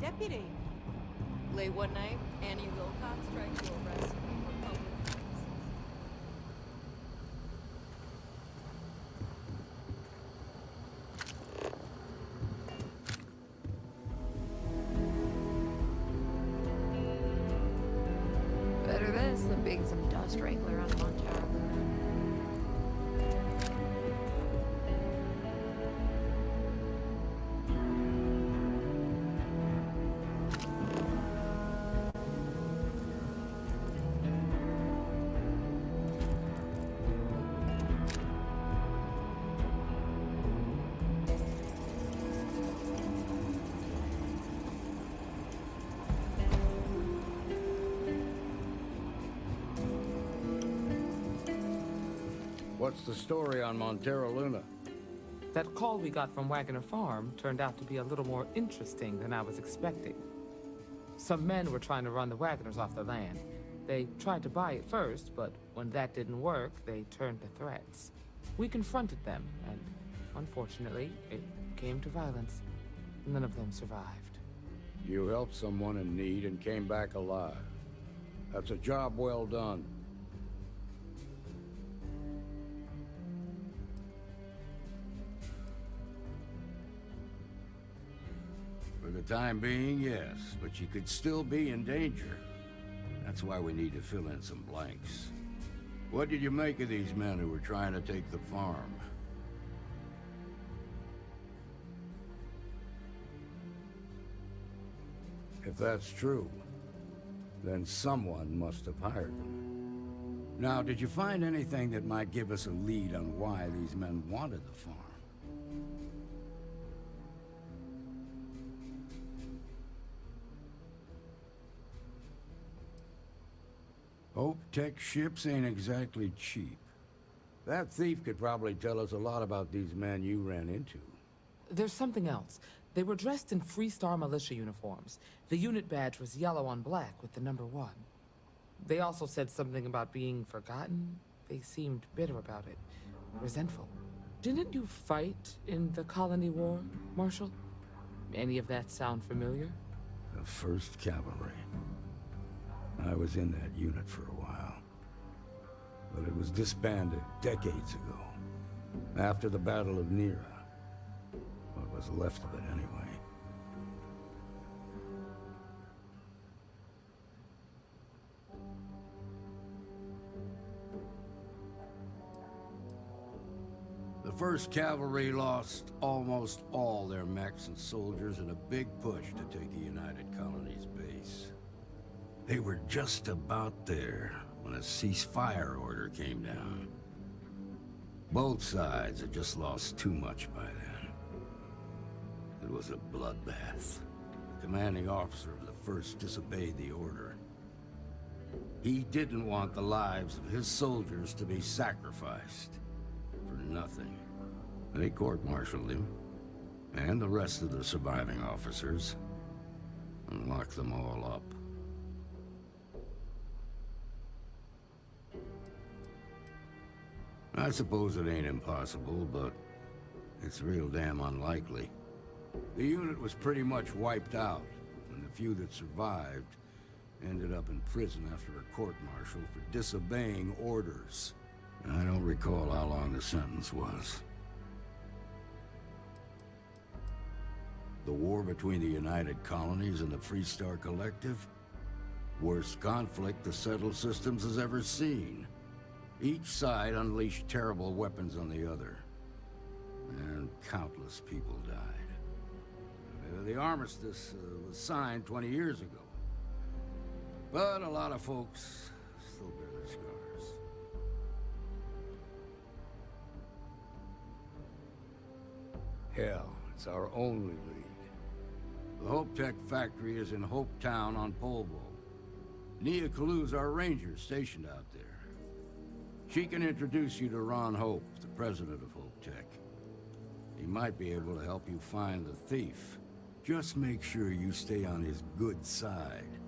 Deputy. Late one night, Annie Wilcox tried to arrest me for public nuisance. Better this than being some dust wrangler on Montero Luna. What's the story on Montero Luna? That call we got from Wagoner Farm turned out to be a little more interesting than I was expecting. Some men were trying to run the Wagoners off the land. They tried to buy it first, but when that didn't work, they turned to threats. We confronted them, and unfortunately, it came to violence. None of them survived. You helped someone in need and came back alive. That's a job well done. For the time being, yes, but you could still be in danger. That's why we need to fill in some blanks. What did you make of these men who were trying to take the farm? If that's true, then someone must have hired them. Now, did you find anything that might give us a lead on why these men wanted the farm? Hope Tech ships ain't exactly cheap. That thief could probably tell us a lot about these men you ran into. There's something else. They were dressed in Freestar militia uniforms. The unit badge was yellow on black with the number 1. They also said something about being forgotten. They seemed bitter about it, resentful. Didn't you fight in the Colony War, Marshal? Any of that sound familiar? The 1st Cavalry. I was in that unit for a while. But it was disbanded decades ago. After the Battle of Nera. What was left of it, anyway. The 1st Cavalry lost almost all their mechs and soldiers in a big push to take the United Colony's base. They were just about there when a ceasefire order came down. Both sides had just lost too much by then. It was a bloodbath. The commanding officer of the 1st disobeyed the order. He didn't want the lives of his soldiers to be sacrificed for nothing. They court-martialed him, and the rest of the surviving officers, and locked them all up. I suppose it ain't impossible, but it's real damn unlikely. The unit was pretty much wiped out, and the few that survived ended up in prison after a court-martial for disobeying orders. I don't recall how long the sentence was. The war between the United Colonies and the Freestar Collective? Worst conflict the settled systems has ever seen. Each side unleashed terrible weapons on the other. And countless people died. The armistice was signed 20 years ago. But a lot of folks still bear their scars. Hell, it's our only lead. The Hope Tech factory is in Hope Town on Polvo. Nia Kalu's our ranger stationed out there. She can introduce you to Ron Hope, the president of Hope Tech. He might be able to help you find the thief. Just make sure you stay on his good side.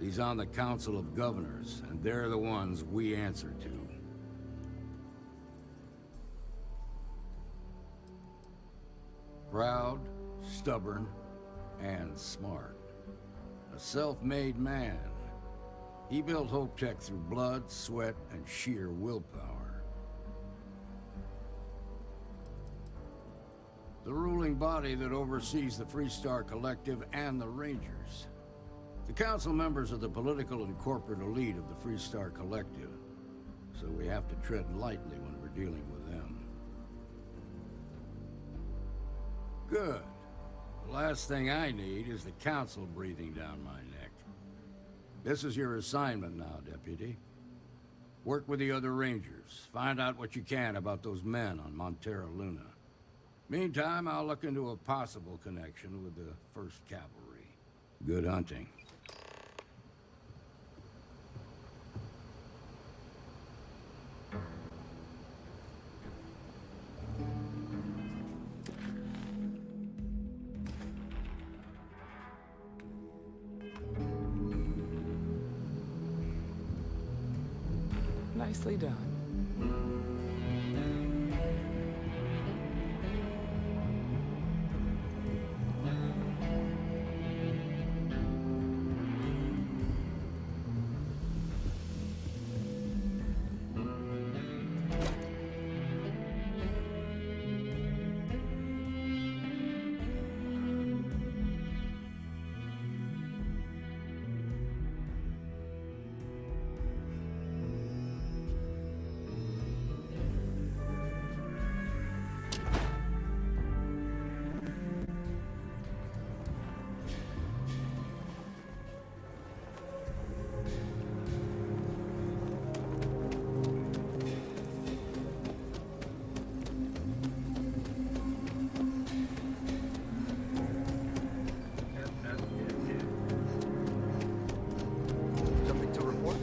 He's on the Council of Governors, and they're the ones we answer to. Proud, stubborn, and smart. A self-made man. He built Hope Tech through blood, sweat, and sheer willpower. The ruling body that oversees the Freestar Collective and the Rangers. The council members are the political and corporate elite of the Freestar Collective, so we have to tread lightly when we're dealing with them. Good. The last thing I need is the council breathing down my neck. This is your assignment now, Deputy. Work with the other Rangers. Find out what you can about those men on Montera Luna. Meantime, I'll look into a possible connection with the 1st Cavalry. Good hunting. Nicely done. Something to report?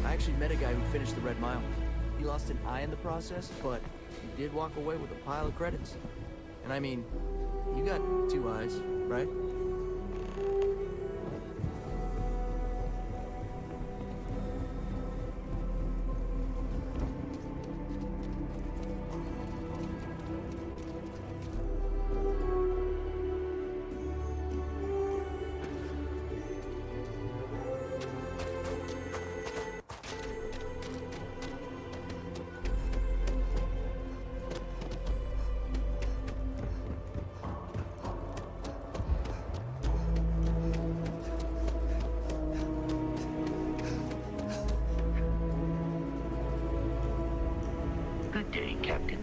I actually met a guy who finished the Red Mile. He lost an eye in the process, but he did walk away with a pile of credits. And I mean, you got 2 eyes, right? Good day, Captain.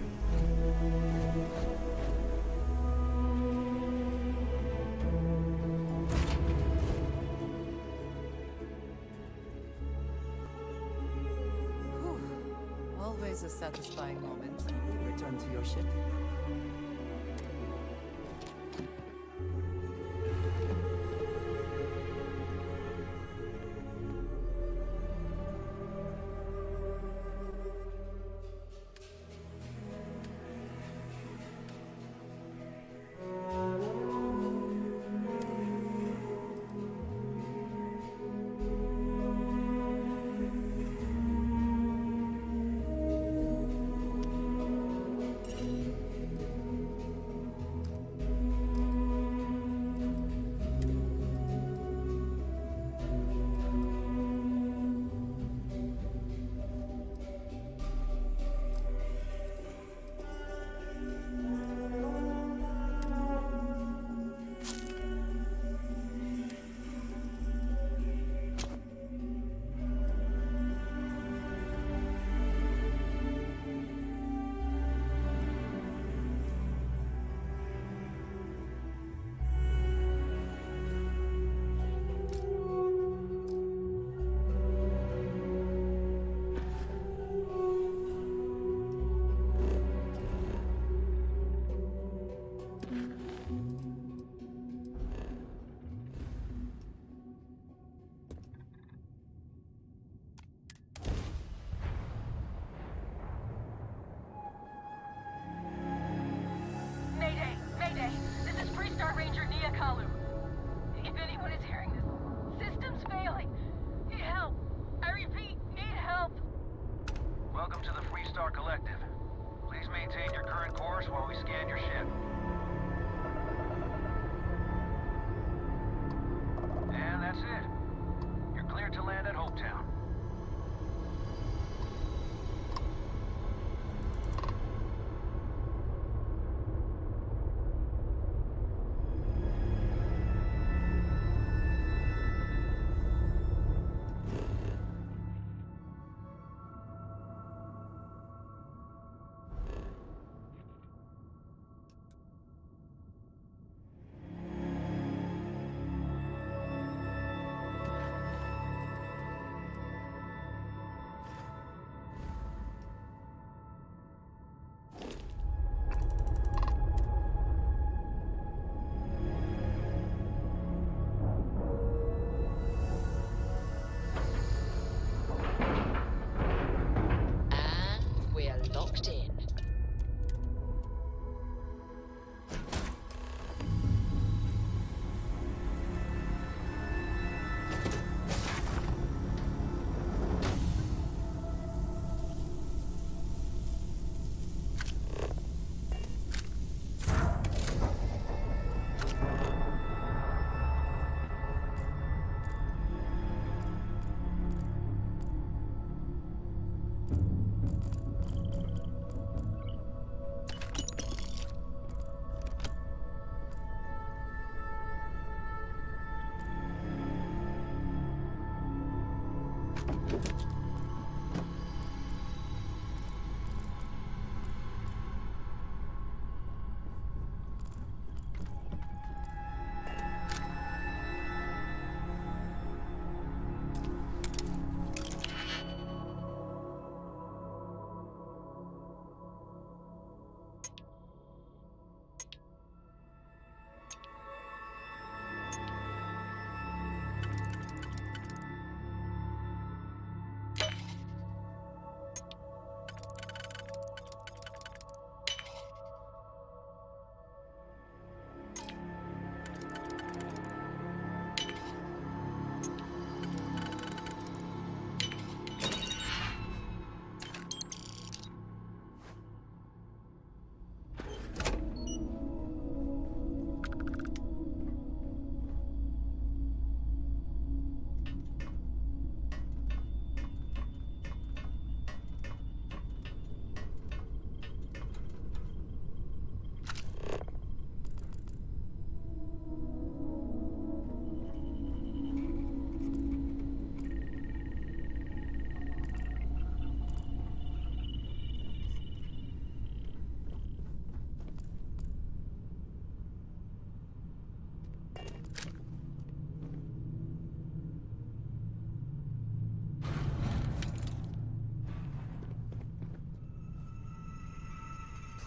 Whew. Always a satisfying moment. Return to your ship. maintain your current course while we scan your ship. And that's it. You're cleared to land at Hopetown. And we're locked in.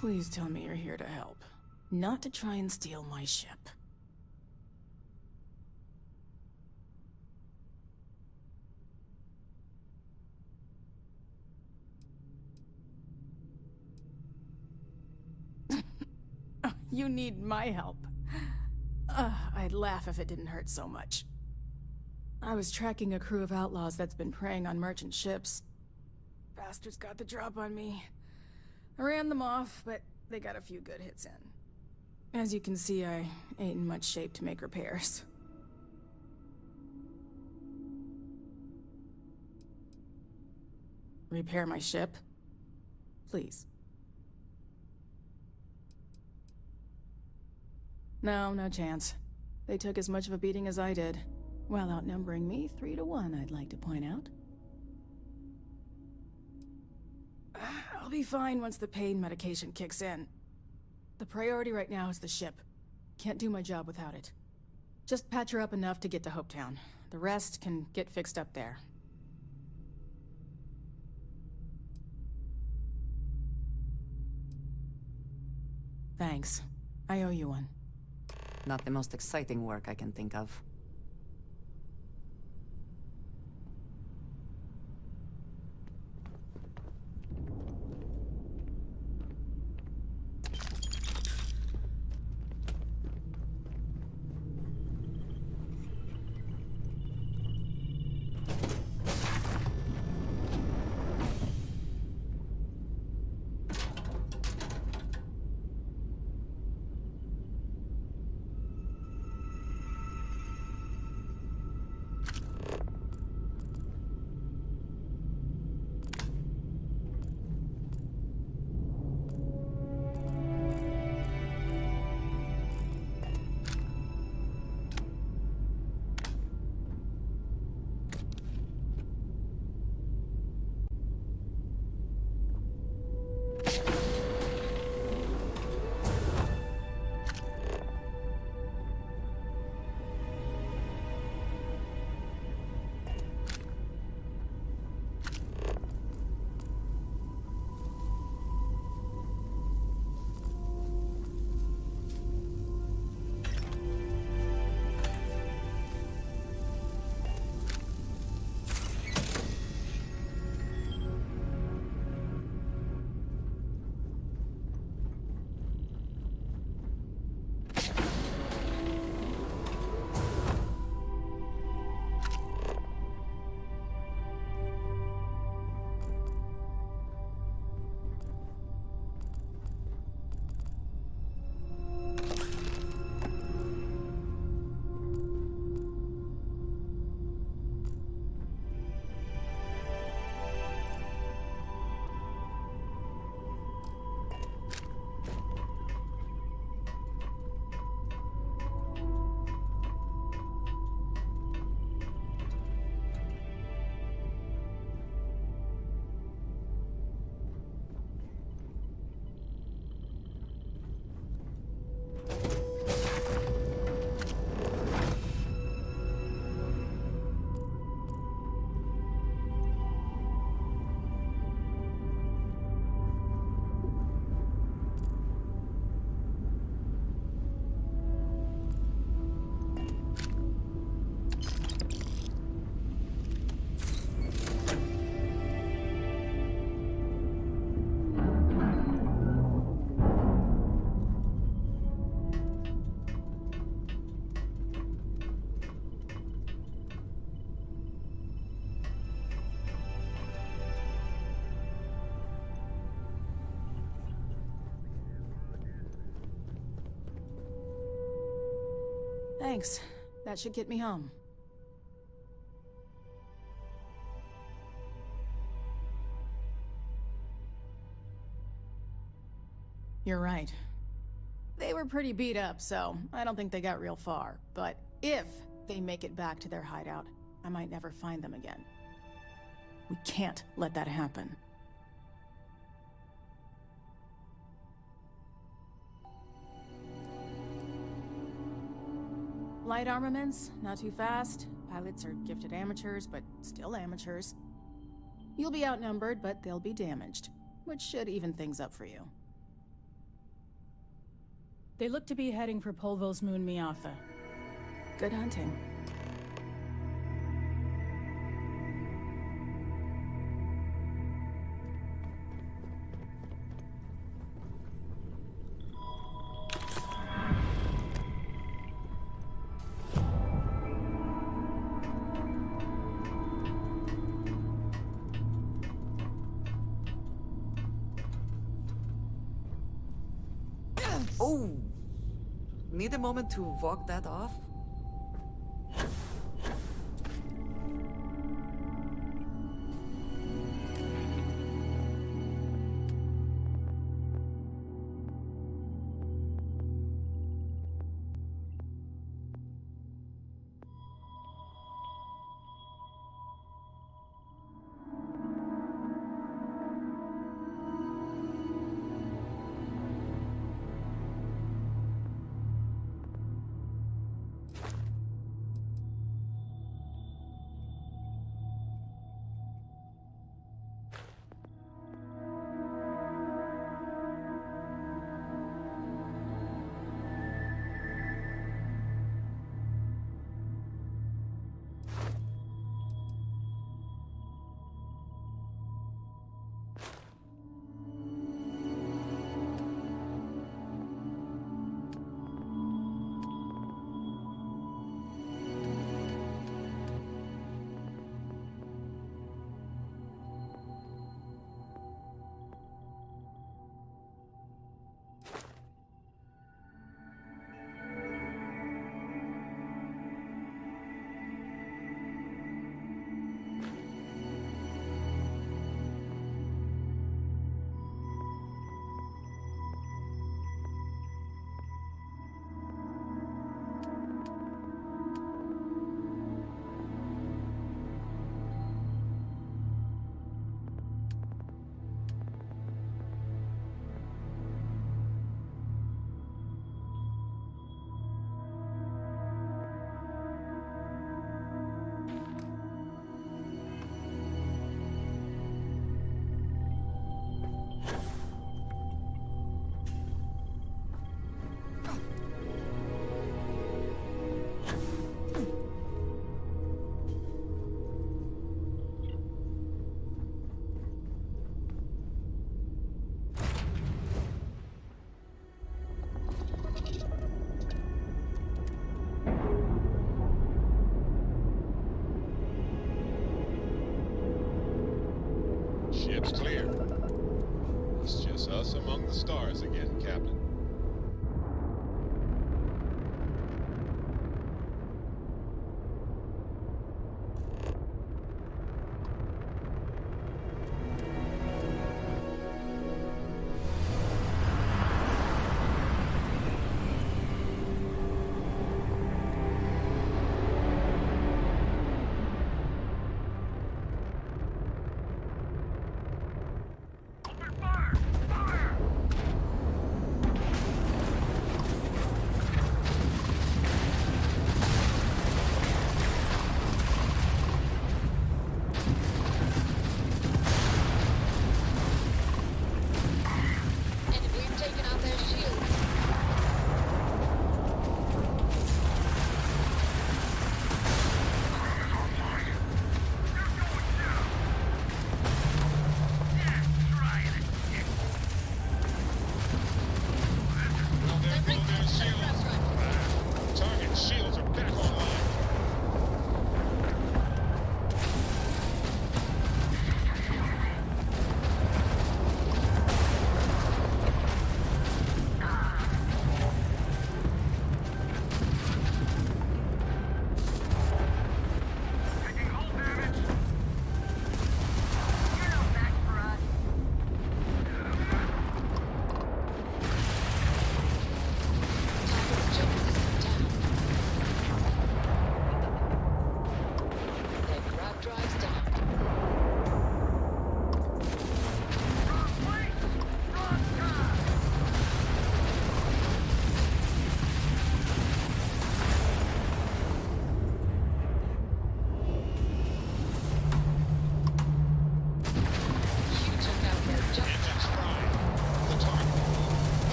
Please tell me you're here to help, not to try and steal my ship. You need my help. I'd laugh if it didn't hurt so much. I was tracking a crew of outlaws that's been preying on merchant ships. Bastards got the drop on me. I ran them off, but they got a few good hits in. As you can see, I ain't in much shape to make repairs. Repair my ship? Please. No, no chance. They took as much of a beating as I did, while outnumbering me 3 to 1, I'd like to point out. I'll be fine once the pain medication kicks in. The priority right now is the ship. Can't do my job without it. Just patch her up enough to get to Hopetown. The rest can get fixed up there. Thanks. I owe you one. Not the most exciting work I can think of. Thanks. That should get me home. You're right. They were pretty beat up, so I don't think they got real far. But if they make it back to their hideout, I might never find them again. We can't let that happen. Light armaments, not too fast. Pilots are gifted amateurs, but still amateurs. You'll be outnumbered, but they'll be damaged, which should even things up for you. They look to be heading for Polvo's moon Miatha. Good hunting. Oh! Need a moment to walk that off? Ship's clear. It's just us among the stars again, Captain.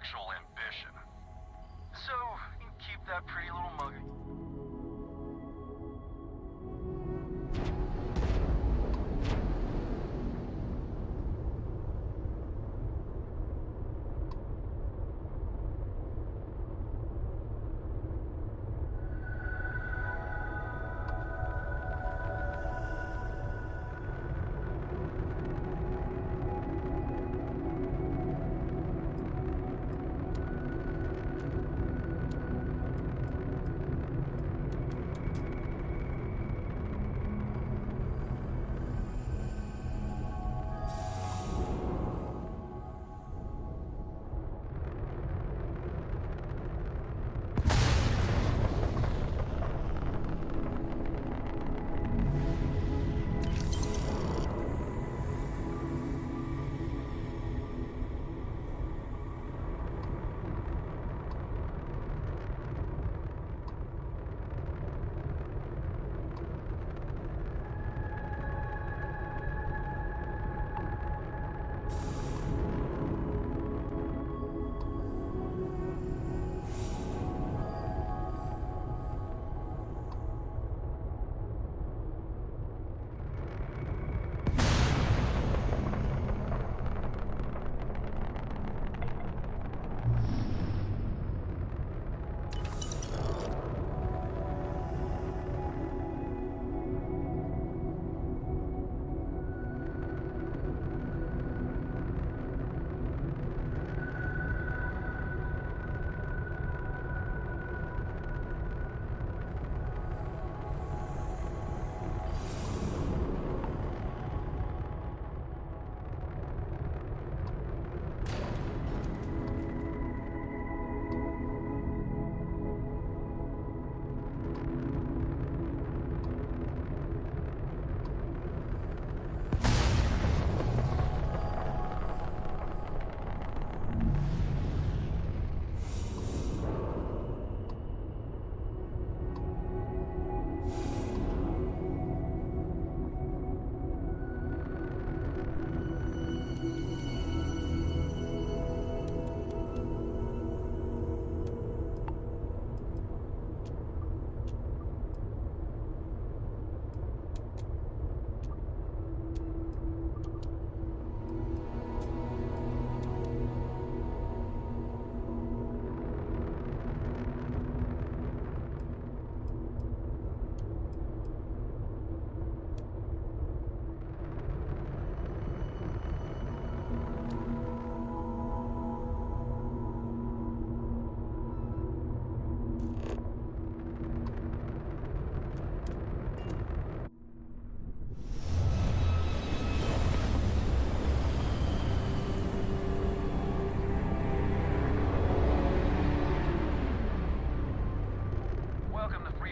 actual ambition. So, you can keep that pretty little mug.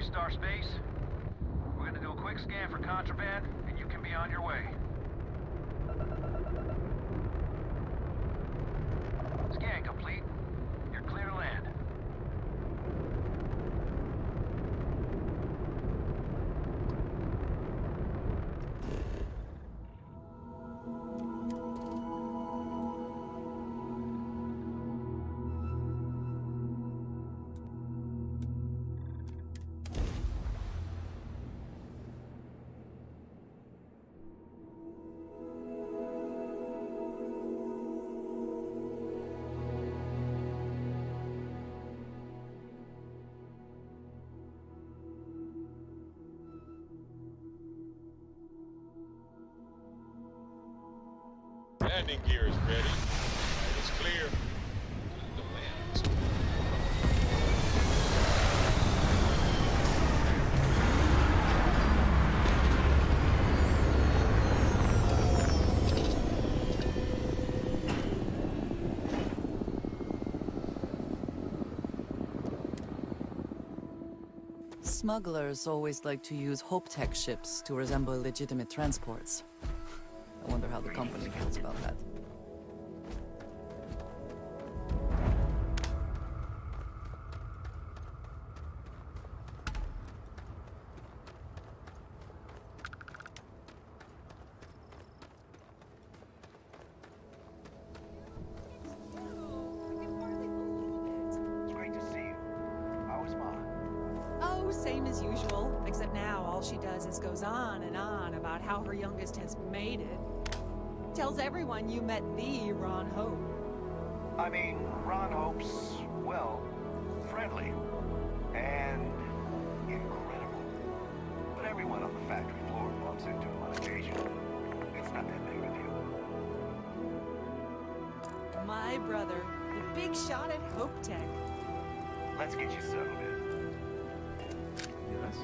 Star Space. We're gonna do a quick scan for contraband, and you can be on your way. Scan complete. You're clear to land. Landing gear is ready. Flight is clear. The land. Smugglers always like to use Hope Tech ships to resemble legitimate transports. I wonder how the company feels about that. she does is goes on and on about how her youngest has made it. Tells everyone you met the Ron Hope. I mean, Ron Hope's, well, friendly. And incredible. But everyone on the factory floor bumps into him on occasion. It's not that big of a deal. My brother, the big shot at Hope Tech. Let's get you settled in. Yes?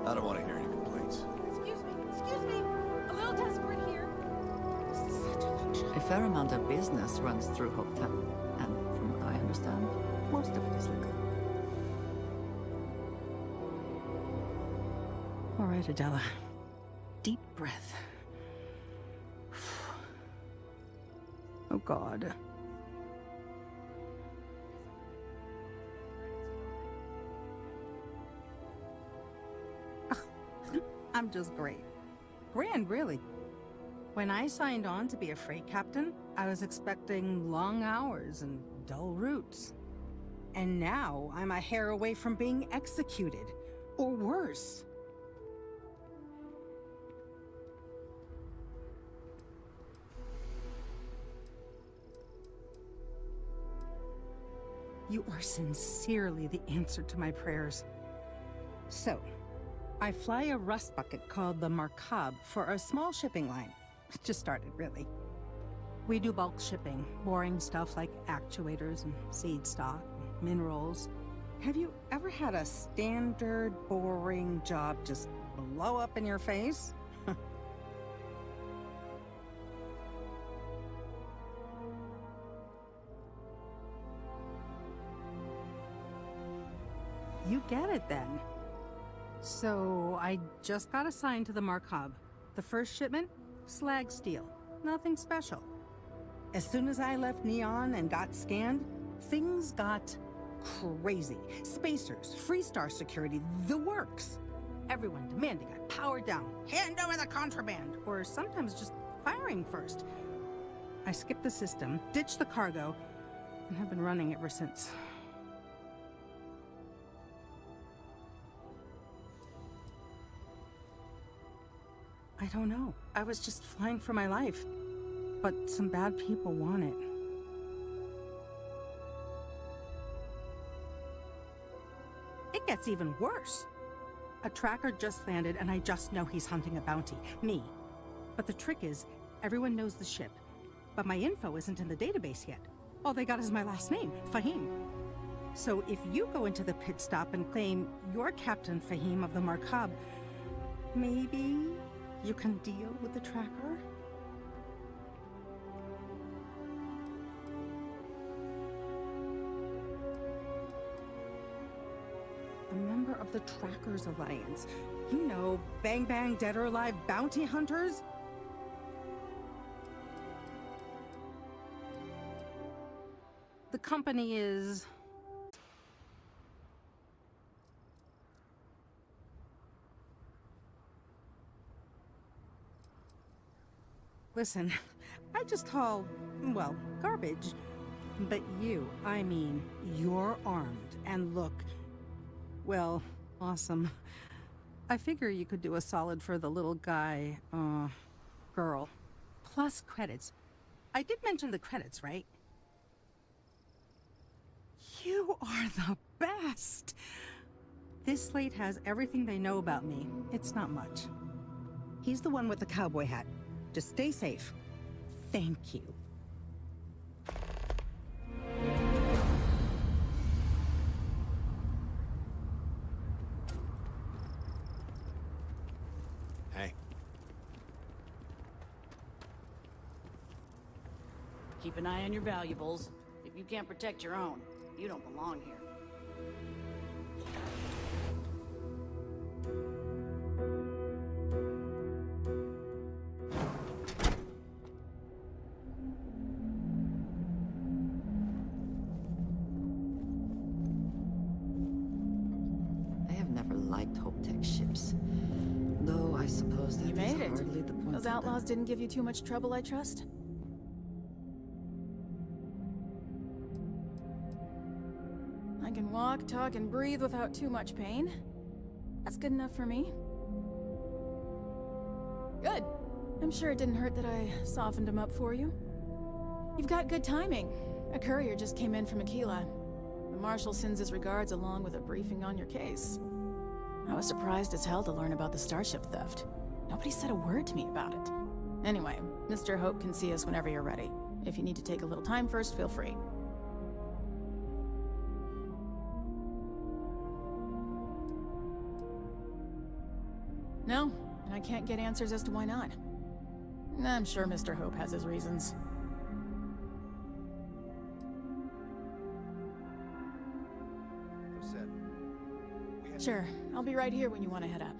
I don't want to hear any complaints. Excuse me. A little desperate here. This is such a luxury. A fair amount of business runs through Hope Tech, and from what I understand, most of it is legal. All right, Adela. Deep breath. Oh, God. I'm just great. Grand, really. When I signed on to be a freight captain, I was expecting long hours and dull routes. And now I'm a hair away from being executed. Or worse. You are sincerely the answer to my prayers. So, I fly a rust bucket called the Markab for a small shipping line. Just started, really. We do bulk shipping, boring stuff like actuators and seed stock, and minerals. Have you ever had a standard, boring job just blow up in your face? You get it then. So, I just got assigned to the Markab. The first shipment? Slag steel. Nothing special. As soon as I left Neon and got scanned, things got crazy. Spacers, Freestar security, the works. Everyone demanding I power down, hand over the contraband, or sometimes just firing first. I skipped the system, ditched the cargo, and have been running ever since. I don't know. I was just flying for my life. But some bad people want it. It gets even worse. A tracker just landed and I just know he's hunting a bounty. Me. But the trick is, everyone knows the ship. But my info isn't in the database yet. All they got is my last name, Fahim. So if you go into the pit stop and claim you're Captain Fahim of the Markab, maybe you can deal with the tracker? A member of the Trackers Alliance. You know, bang bang, dead or alive bounty hunters? The company is... Listen, I just haul, well, garbage. But you, I mean, you're armed and look, well, awesome. I figure you could do a solid for the little guy, girl. Plus credits. I did mention the credits, right? You are the best! This slate has everything they know about me. It's not much. He's the one with the cowboy hat. Just stay safe. Thank you. Hey. Keep an eye on your valuables. If you can't protect your own, you don't belong here. suppose that You is made it. hardly the point. Those outlaws didn't give you too much trouble, I trust? I can walk, talk, and breathe without too much pain. That's good enough for me. Good. I'm sure it didn't hurt that I softened him up for you. You've got good timing. A courier just came in from Aquila. The Marshal sends his regards along with a briefing on your case. I was surprised as hell to learn about the starship theft. Nobody said a word to me about it. Anyway, Mr. Hope can see us whenever you're ready. If you need to take a little time first, feel free. No, and I can't get answers as to why not. I'm sure Mr. Hope has his reasons. Sure, I'll be right here when you want to head up.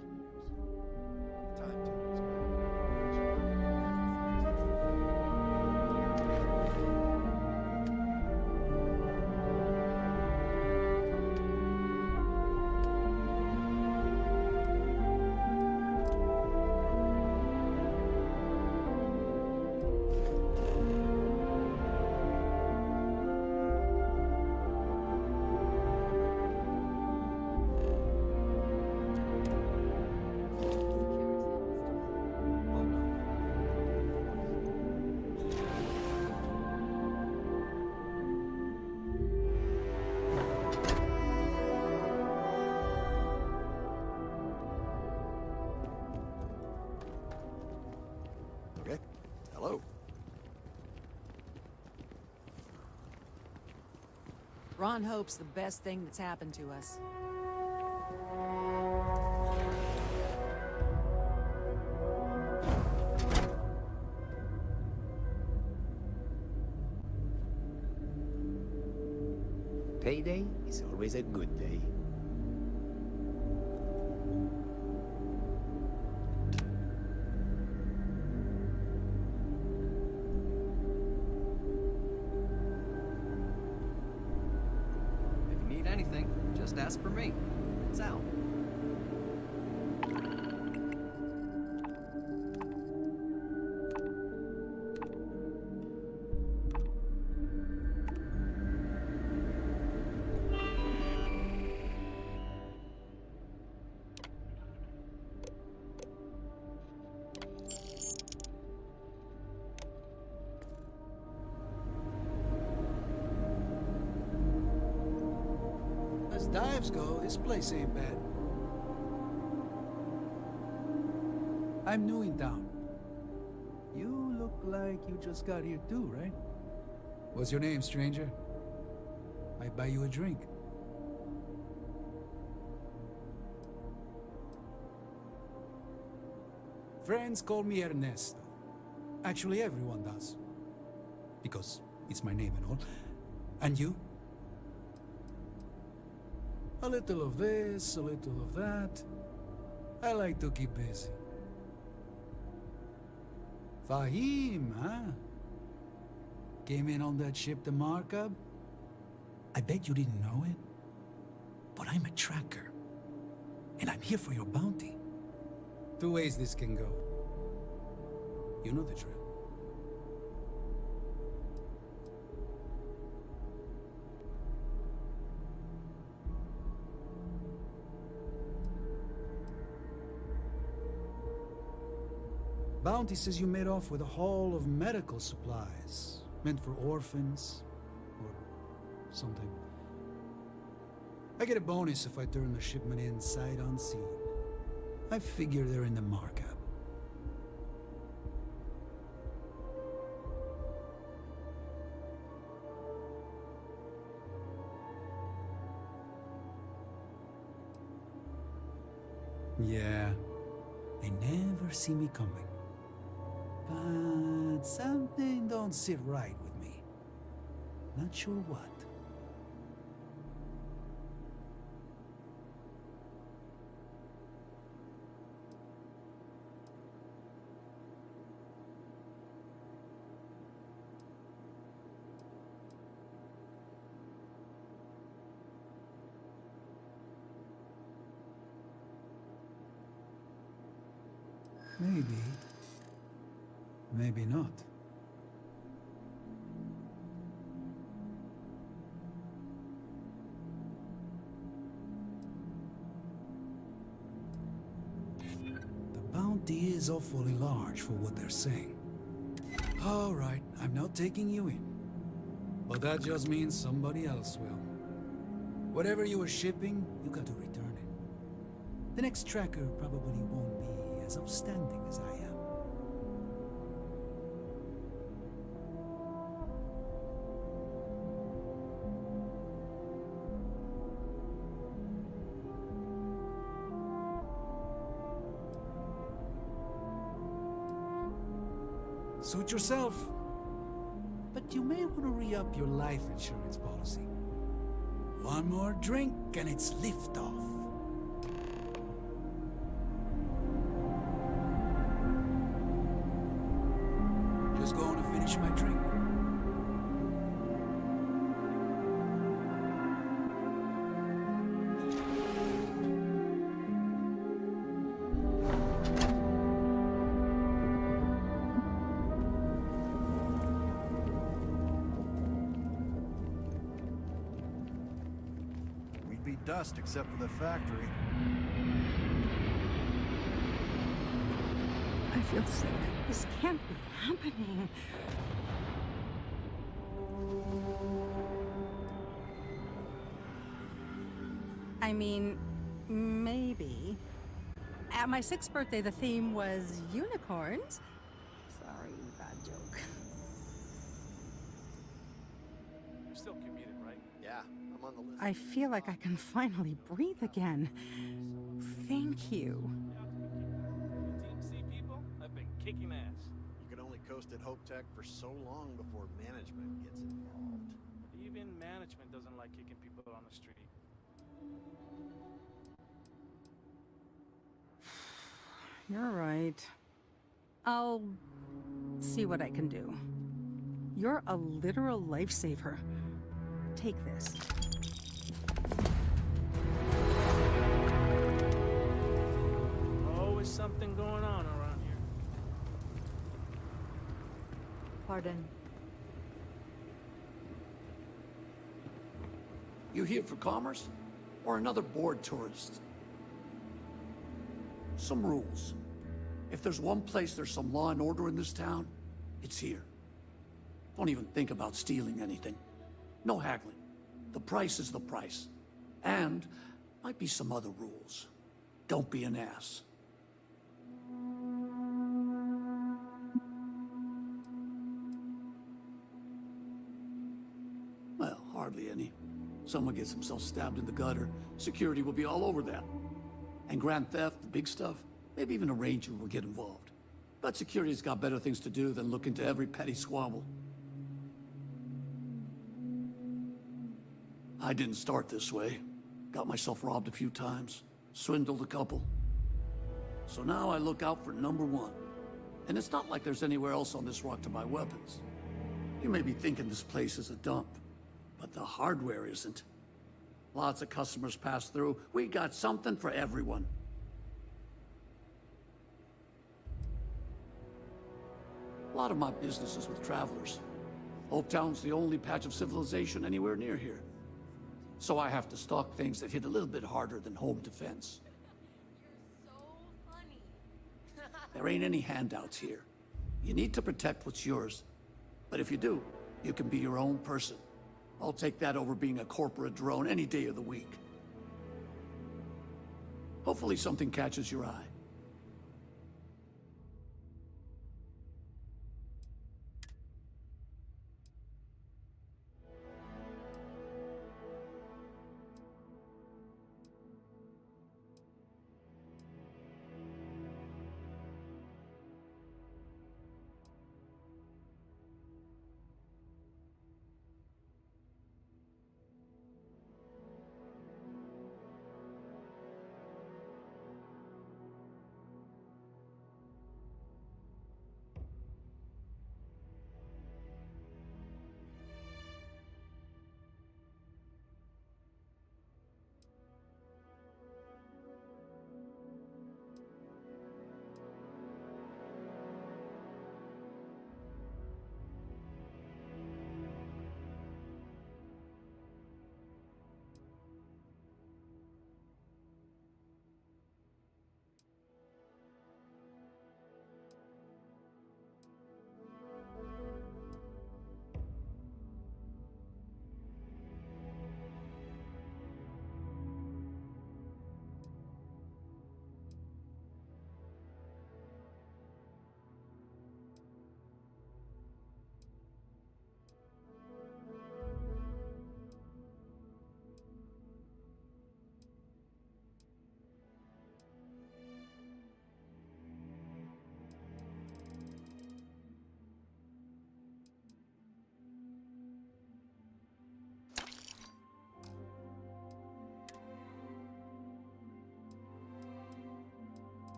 Okay. Hello. Ron Hope's the best thing that's happened to us. Payday is always a good day. If you need anything, just ask for me. Sal. As dives go, this place ain't bad. I'm new in town. You look like you just got here too, right? What's your name, stranger? Might buy you a drink. Friends call me Ernesto. Actually, everyone does. Because it's my name and all. And you? A little of this, a little of that. I like to keep busy. Fahim, huh? Came in on that ship, the Markup? I bet you didn't know it. But I'm a tracker. And I'm here for your bounty. Two ways this can go. You know the drill. Bounty says you made off with a haul of medical supplies, meant for orphans, or something. I get a bonus if I turn the shipment in sight unseen. I figure they're in the markup. Yeah, they never see me coming. But something don't sit right with me. Not sure what. Maybe. Maybe not. The bounty is awfully large for what they're saying. All right, I'm not taking you in. But that just means somebody else will. Whatever you were shipping, you got to return it. The next tracker probably won't be as outstanding as I am. Suit yourself. But you may want to re-up your life insurance policy. One more drink and it's liftoff. Just going to finish my drink. Dust except for the factory. I feel sick. This can't be happening. I mean, maybe. At my 6th birthday, the theme was unicorns. Sorry, bad joke. You're still committed, right? Yeah, I'm on the list. I feel like I can finally breathe again. Thank you. Team C people have been kicking ass. You can only coast at Hope Tech for so long before management gets involved. Even management doesn't like kicking people on the street. You're right. I'll see what I can do. You're a literal lifesaver. Take this. Always something going on around here. Pardon. You here for commerce? Or another bored tourist? Some rules. If there's one place there's some law and order in this town, it's here. Don't even think about stealing anything. No haggling. The price is the price. And might be some other rules. Don't be an ass. Well, hardly any. Someone gets himself stabbed in the gutter, security will be all over that. And grand theft, the big stuff, maybe even a ranger will get involved. But security's got better things to do than look into every petty squabble. I didn't start this way. Got myself robbed a few times, swindled a couple. So now I look out for number one. And it's not like there's anywhere else on this rock to buy weapons. You may be thinking this place is a dump, but the hardware isn't. Lots of customers pass through. We got something for everyone. A lot of my business is with travelers. Hopetown's the only patch of civilization anywhere near here. So I have to stock things that hit a little bit harder than home defense. You're so funny. There ain't any handouts here. You need to protect what's yours. But if you do, you can be your own person. I'll take that over being a corporate drone any day of the week. Hopefully something catches your eye.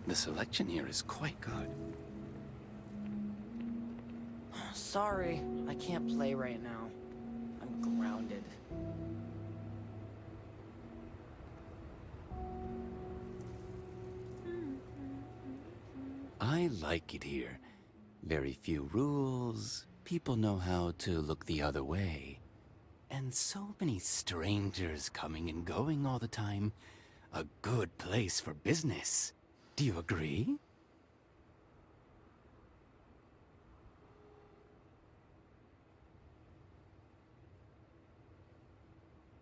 The selection here is quite good. Sorry, I can't play right now. I'm grounded. I like it here. Very few rules. People know how to look the other way. And so many strangers coming and going all the time. A good place for business. Do you agree?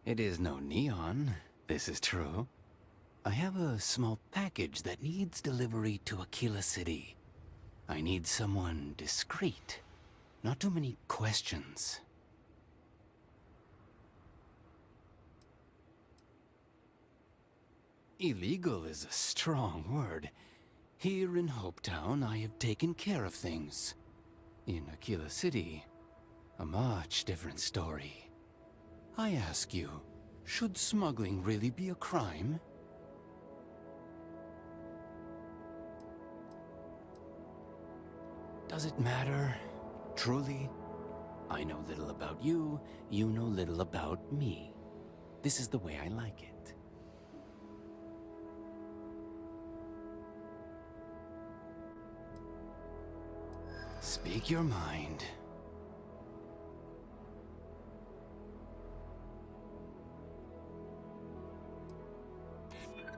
It is no neon, this is true. I have a small package that needs delivery to Aquila City. I need someone discreet. Not too many questions. Illegal is a strong word. Here in Hopetown, I have taken care of things. In Aquila City, a much different story. I ask you, should smuggling really be a crime? Does it matter? Truly? I know little about you, you know little about me. This is the way I like it. Speak your mind.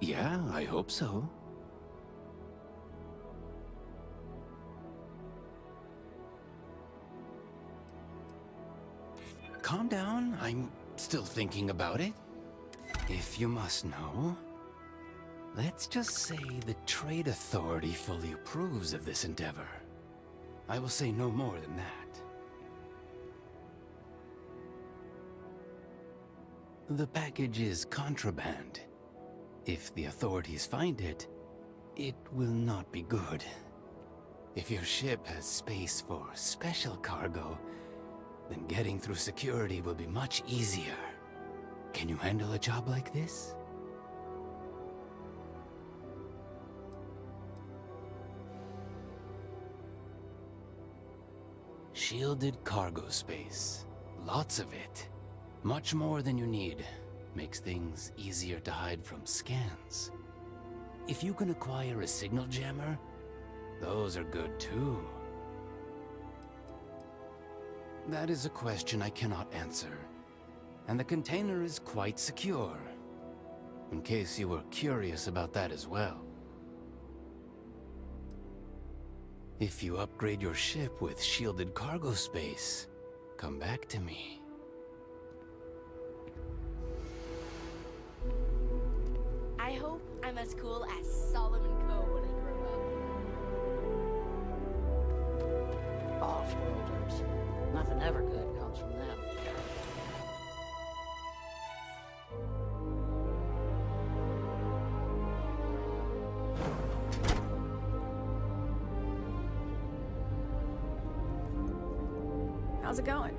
Yeah, I hope so. Calm down, I'm still thinking about it. If you must know, let's just say the Trade Authority fully approves of this endeavor. I will say no more than that. The package is contraband. If the authorities find it, it will not be good. If your ship has space for special cargo, then getting through security will be much easier. Can you handle a job like this? Shielded cargo space. Lots of it. Much more than you need. Makes things easier to hide from scans. If you can acquire a signal jammer, those are good too. That is a question I cannot answer. And the container is quite secure. In case you were curious about that as well. If you upgrade your ship with shielded cargo space, come back to me. I hope I'm as cool as Solomon Coe when I grow up. Off-worlders. Nothing ever good comes from them. How's it going?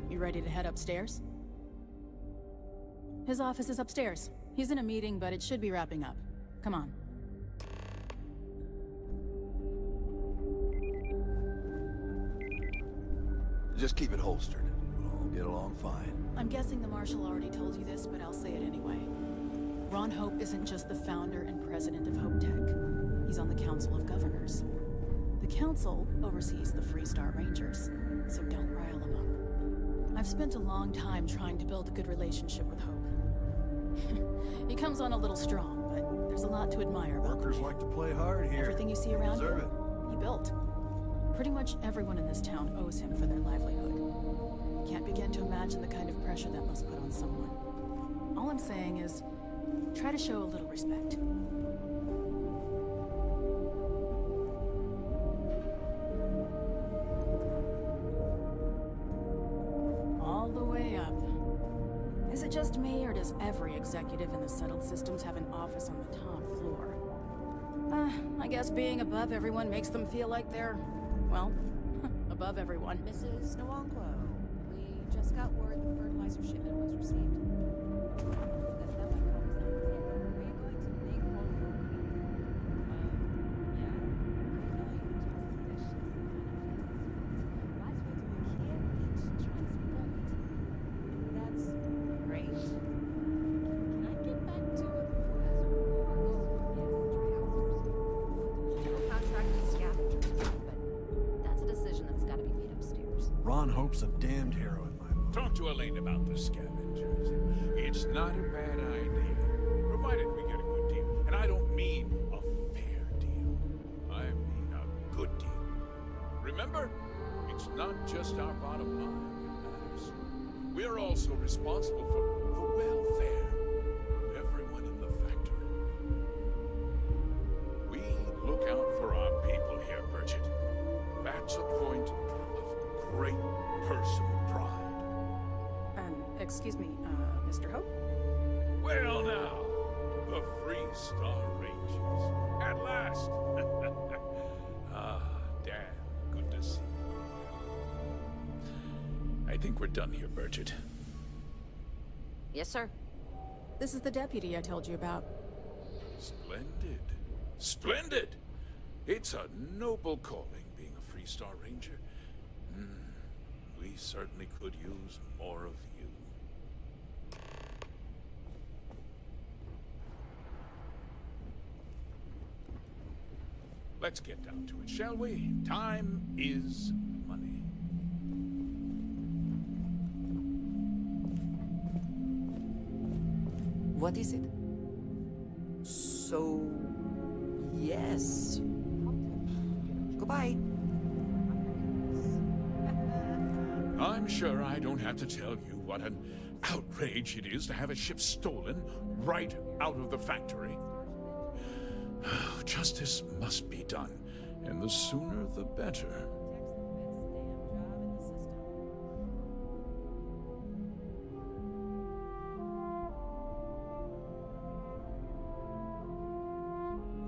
You ready to head upstairs? His office is upstairs. He's in a meeting, but it should be wrapping up. Come on. Just keep it holstered. We'll all get along fine. I'm guessing the Marshal already told you this, but I'll say it anyway. Ron Hope isn't just the founder and president of Hope Tech. He's on the Council of Governors. The Council oversees the Freestar Rangers, so don't rile him up. I've spent a long time trying to build a good relationship with Hope. He comes on a little strong, but there's a lot to admire about Workers like to play hard here. Everything you see around Deserve here, he built. Pretty much everyone in this town owes him for their livelihood. Can't begin to imagine the kind of pressure that must put on someone. All I'm saying is, try to show a little respect. All the way up. Is it just me, or does every executive in the settled systems have an office on the top floor? I guess being above everyone makes them feel like they're, well, above everyone. Mrs. Nwankwo, we just got word the fertilizer shipment was received. Hope's a damned hero in my book. Talk to Elaine about the scavengers. It's not a bad idea, provided we get a good deal. And I don't mean a fair deal. I mean a good deal. Remember, it's not just our bottom line that matters. We're also responsible for the welfare of everyone in the factory. We look out for our people here, Bridget. That's a point of great personal pride. Excuse me, Mr. Hope? Well now, the Free Star Rangers. At last. Ah, damn, good to see you. I think we're done here, Bridget. Yes, sir. This is the deputy I told you about. Splendid. Splendid! It's a noble calling, being a Free Star Ranger. We certainly could use more of you. Let's get down to it, shall we? Time is money. What is it? So... yes. Goodbye. I'm sure I don't have to tell you what an outrage it is to have a ship stolen right out of the factory. Justice must be done, and the sooner the better.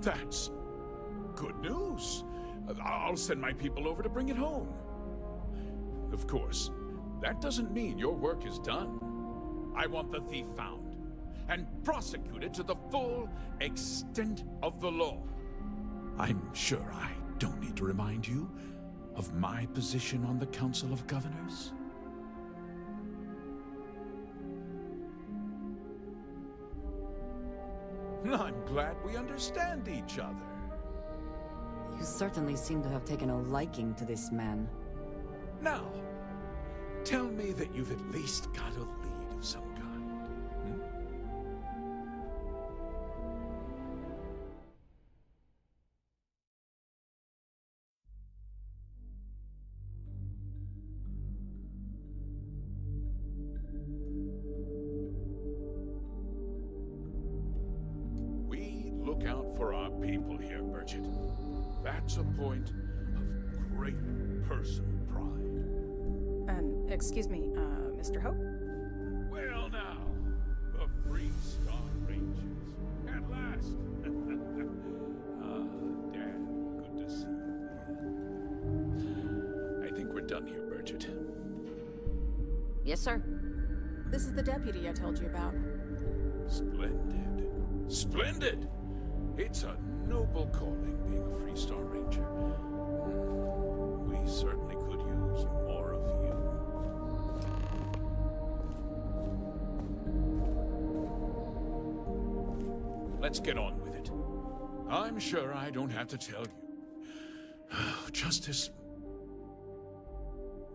That's good news. I'll send my people over to bring it home. Of course, that doesn't mean your work is done. I want the thief found and prosecuted to the full extent of the law. I'm sure I don't need to remind you of my position on the Council of Governors. I'm glad we understand each other. You certainly seem to have taken a liking to this man. Now, tell me that you've at least got a lead of some kind. We look out for our people here, Bridget. That's a point of great personal pride. Excuse me, Mr. Hope? Well now, the Free Star Rangers. At last. Ah, Dad, good to see you. I think we're done here, Bridget. Yes, sir. This is the deputy I told you about. Splendid. Splendid! It's a noble calling, being a Free Star Ranger. We certainly could use more of you. Let's get on with it. I'm sure I don't have to tell you. Justice...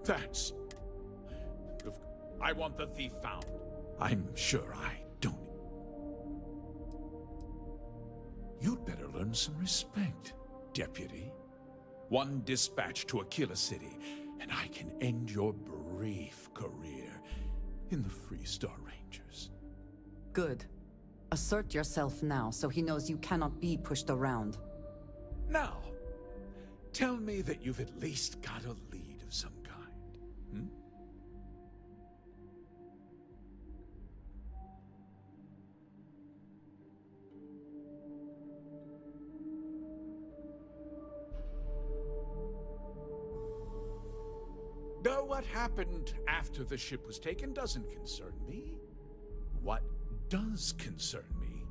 That's... I want the thief found. I'm sure I don't. You'd better learn some respect, Deputy. One dispatch to Aquila City, and I can end your brief career in the Free Star Rangers. Good. Assert yourself now, so he knows you cannot be pushed around. Now, tell me that you've at least got a lead of some kind. Though what happened after the ship was taken doesn't concern me. What does concern me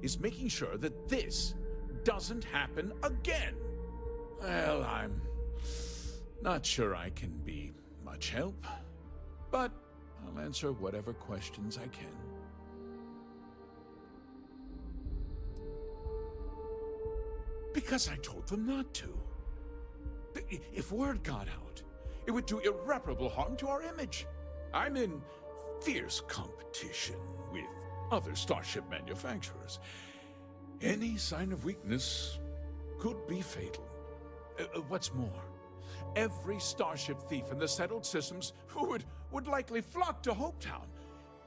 is making sure that this doesn't happen again. Well, I'm not sure I can be much help, but I'll answer whatever questions I can. Because I told them not to. If word got out, It would do irreparable harm to our image. I'm in fierce competition with other starship manufacturers. Any sign of weakness could be fatal. What's more, every starship thief in the settled systems would likely flock to Hopetown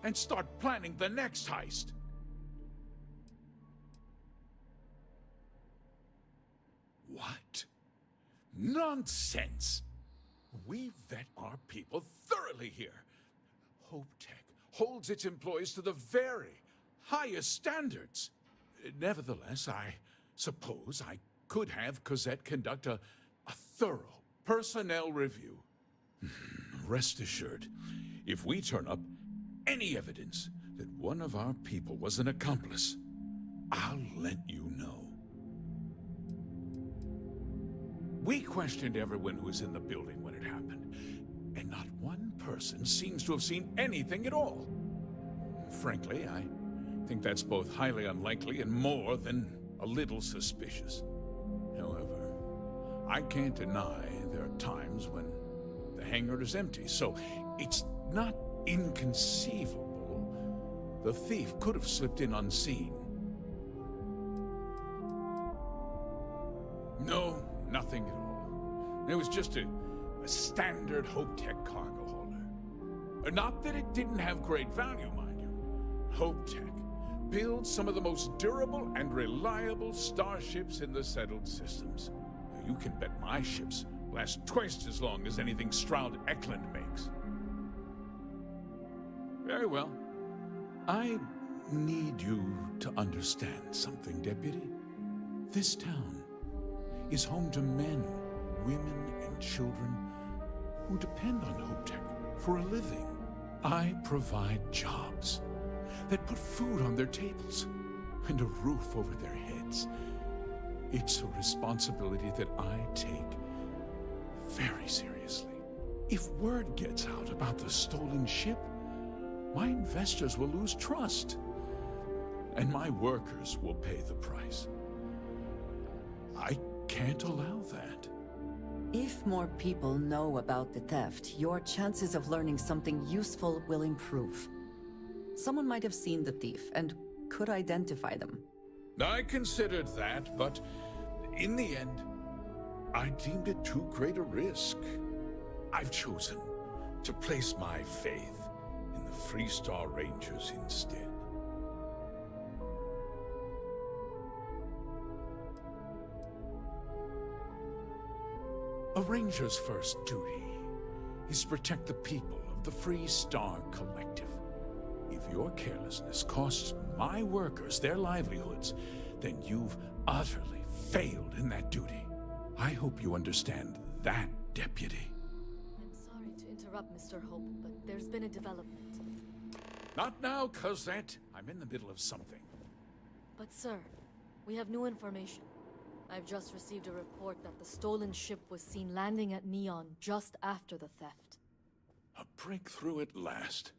and start planning the next heist. What? Nonsense! We vet our people thoroughly here. HopeTech holds its employees to the very highest standards. Nevertheless, I suppose I could have Cosette conduct a thorough personnel review. Rest assured, if we turn up any evidence that one of our people was an accomplice, I'll let you know. We questioned everyone who was in the building when it happened, and not one person seems to have seen anything at all. Frankly, I think that's both highly unlikely and more than a little suspicious. However, I can't deny there are times when the hangar is empty, so it's not inconceivable the thief could have slipped in unseen. No, nothing at all. It was just a standard HopeTech cargo hauler. Not that it didn't have great value, mind you. HopeTech builds some of the most durable and reliable starships in the settled systems. You can bet my ships last twice as long as anything Stroud Eklund makes. Very well. I need you to understand something, Deputy. This town is home to men, women, and children who depend on HopeTech for a living. I provide jobs that put food on their tables and a roof over their heads. It's a responsibility that I take very seriously. If word gets out about the stolen ship, my investors will lose trust, and my workers will pay the price. I can't allow that. If more people know about the theft, your chances of learning something useful will improve. Someone might have seen the thief and could identify them. I considered that, but in the end, I deemed it too great a risk. I've chosen to place my faith in the Freestar Rangers instead. A ranger's first duty is to protect the people of the Freestar Collective. If your carelessness costs my workers their livelihoods, then you've utterly failed in that duty. I hope you understand that, Deputy. I'm sorry to interrupt, Mr. Hope, but there's been a development. Not now, Cosette. I'm in the middle of something. But sir, we have new information. I've just received a report that the stolen ship was seen landing at Neon just after the theft. A breakthrough at last.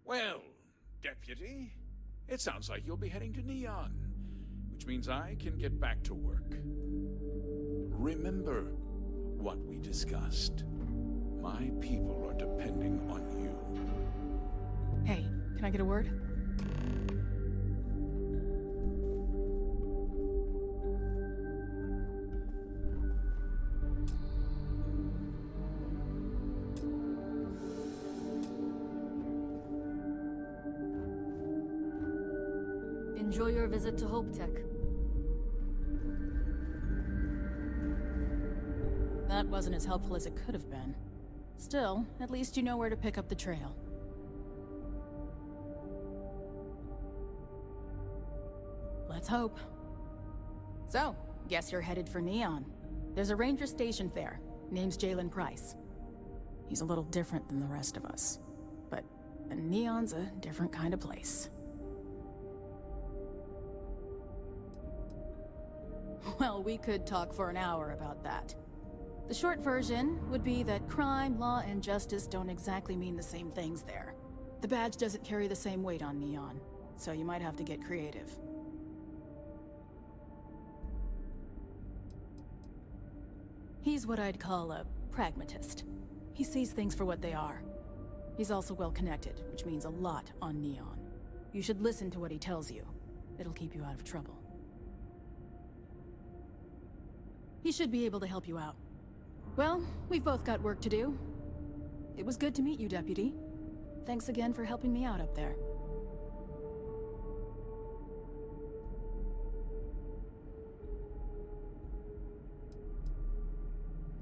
Well, Deputy, it sounds like you'll be heading to Neon, which means I can get back to work. Remember what we discussed. My people are depending on you. Hey, can I get a word? Enjoy your visit to HopeTech. That wasn't as helpful as it could have been. Still, at least you know where to pick up the trail. Let's hope. So, guess you're headed for Neon. There's a ranger stationed there. Name's Jalen Price. He's a little different than the rest of us. But Neon's a different kind of place. Well, we could talk for an hour about that. The short version would be that crime, law, and justice don't exactly mean the same things there. The badge doesn't carry the same weight on Neon, so you might have to get creative. He's what I'd call a pragmatist. He sees things for what they are. He's also well connected, which means a lot on Neon. You should listen to what he tells you. It'll keep you out of trouble. He should be able to help you out. Well, we've both got work to do. It was good to meet you, Deputy. Thanks again for helping me out up there.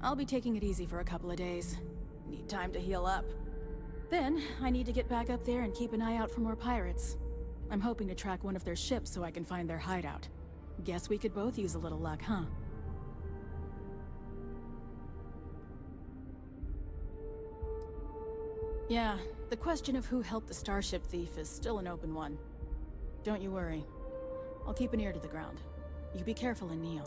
I'll be taking it easy for a couple of days. Need time to heal up. Then, I need to get back up there and keep an eye out for more pirates. I'm hoping to track one of their ships so I can find their hideout. Guess we could both use a little luck, huh? Yeah, the question of who helped the Starship thief is still an open one. Don't you worry. I'll keep an ear to the ground. You be careful in Neon.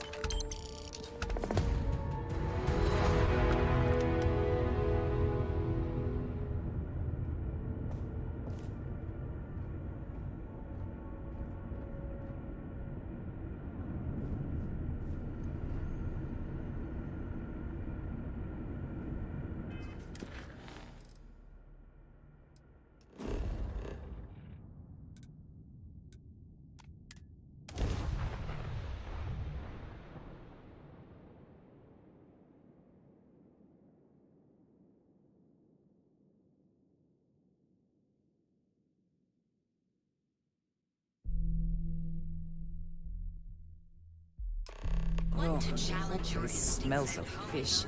Oh, it smells of fish.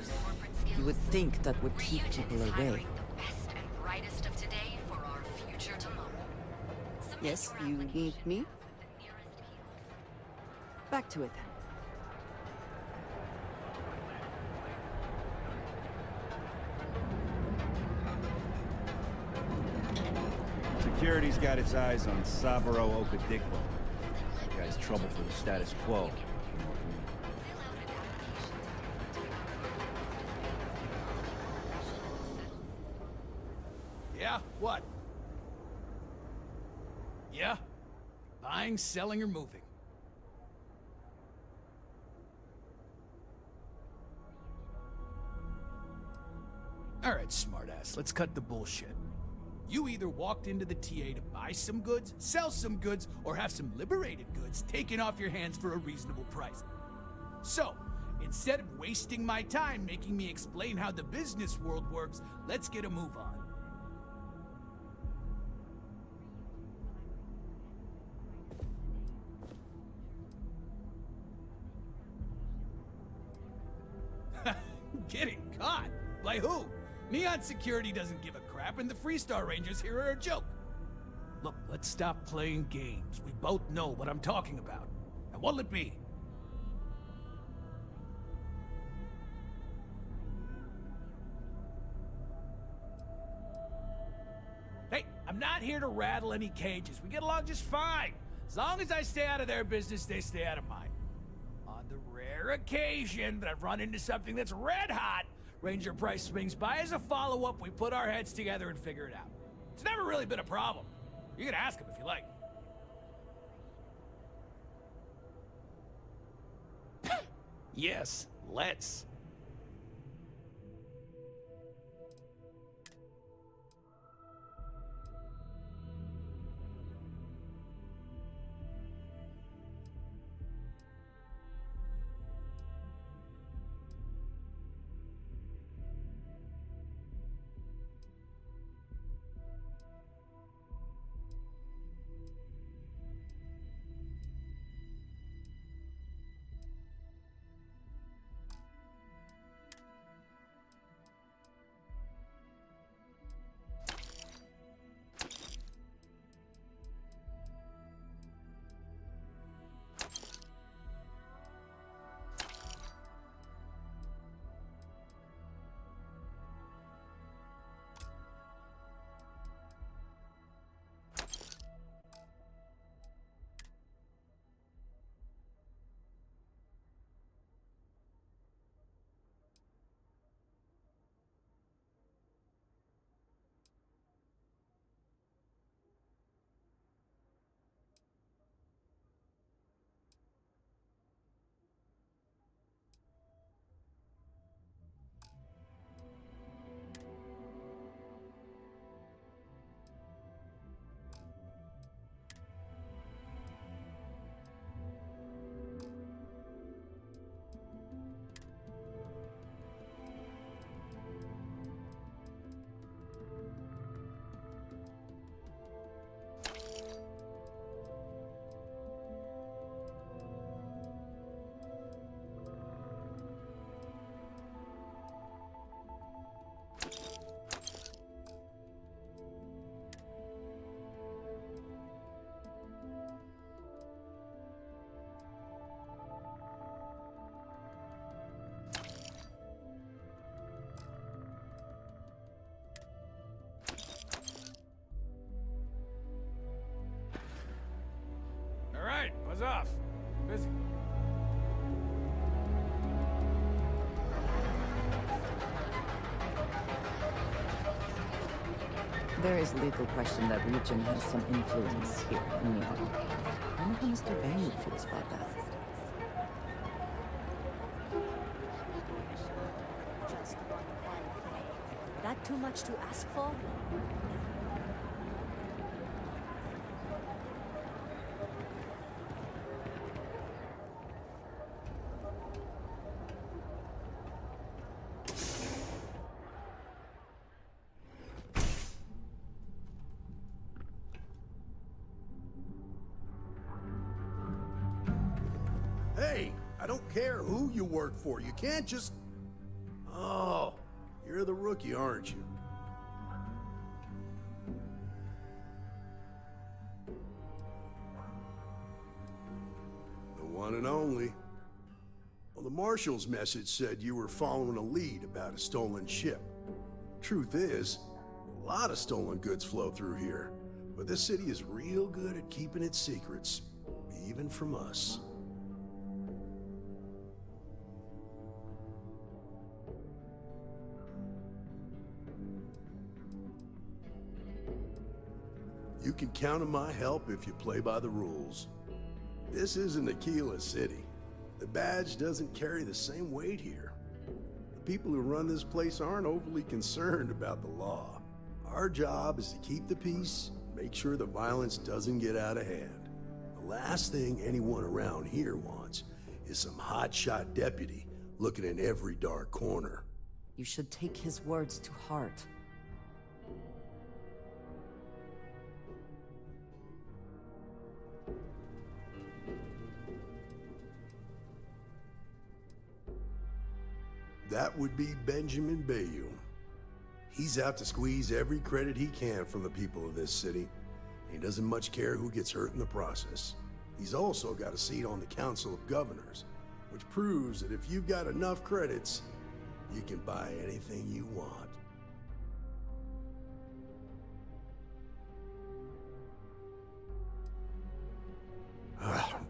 You would think that would keep people away. Yes, you need me? Back to it then. Security's got its eyes on Saburo Okadikbo. That guy's trouble for the status quo. Yeah? What? Yeah? Buying, selling, or moving? Alright, smartass, let's cut the bullshit. You either walked into the TA to buy some goods, sell some goods, or have some liberated goods taken off your hands for a reasonable price. So, instead of wasting my time making me explain how the business world works, let's get a move on. Getting caught? By who? Neon Security doesn't give a crap, and the Freestar Rangers here are a joke. Look, let's stop playing games. We both know what I'm talking about. And what'll it be? Hey, I'm not here to rattle any cages. We get along just fine. As long as I stay out of their business, they stay out of mine. On the rare occasion that I've run into something that's red hot, Ranger Price swings by as a follow-up, we put our heads together and figure it out. It's never really been a problem. You can ask him if you like. Yes, let's. Buzz off. Busy. There is little question that Regent has some influence here in Neon. I wonder how Mr. Bain feels about that. Just one pile pay. That too much to ask for? Hey, I don't care who you work for. You can't just... Oh, you're the rookie, aren't you? The one and only. Well, the Marshal's message said you were following a lead about a stolen ship. Truth is, a lot of stolen goods flow through here, but this city is real good at keeping its secrets, even from us. You can count on my help if you play by the rules. This isn't Aquila City. The badge doesn't carry the same weight here. The people who run this place aren't overly concerned about the law. Our job is to keep the peace, make sure the violence doesn't get out of hand. The last thing anyone around here wants is some hotshot deputy looking in every dark corner. You should take his words to heart. That would be Benjamin Bayou. He's out to squeeze every credit he can from the people of this city. He doesn't much care who gets hurt in the process. He's also got a seat on the Council of Governors, which proves that if you've got enough credits, you can buy anything you want.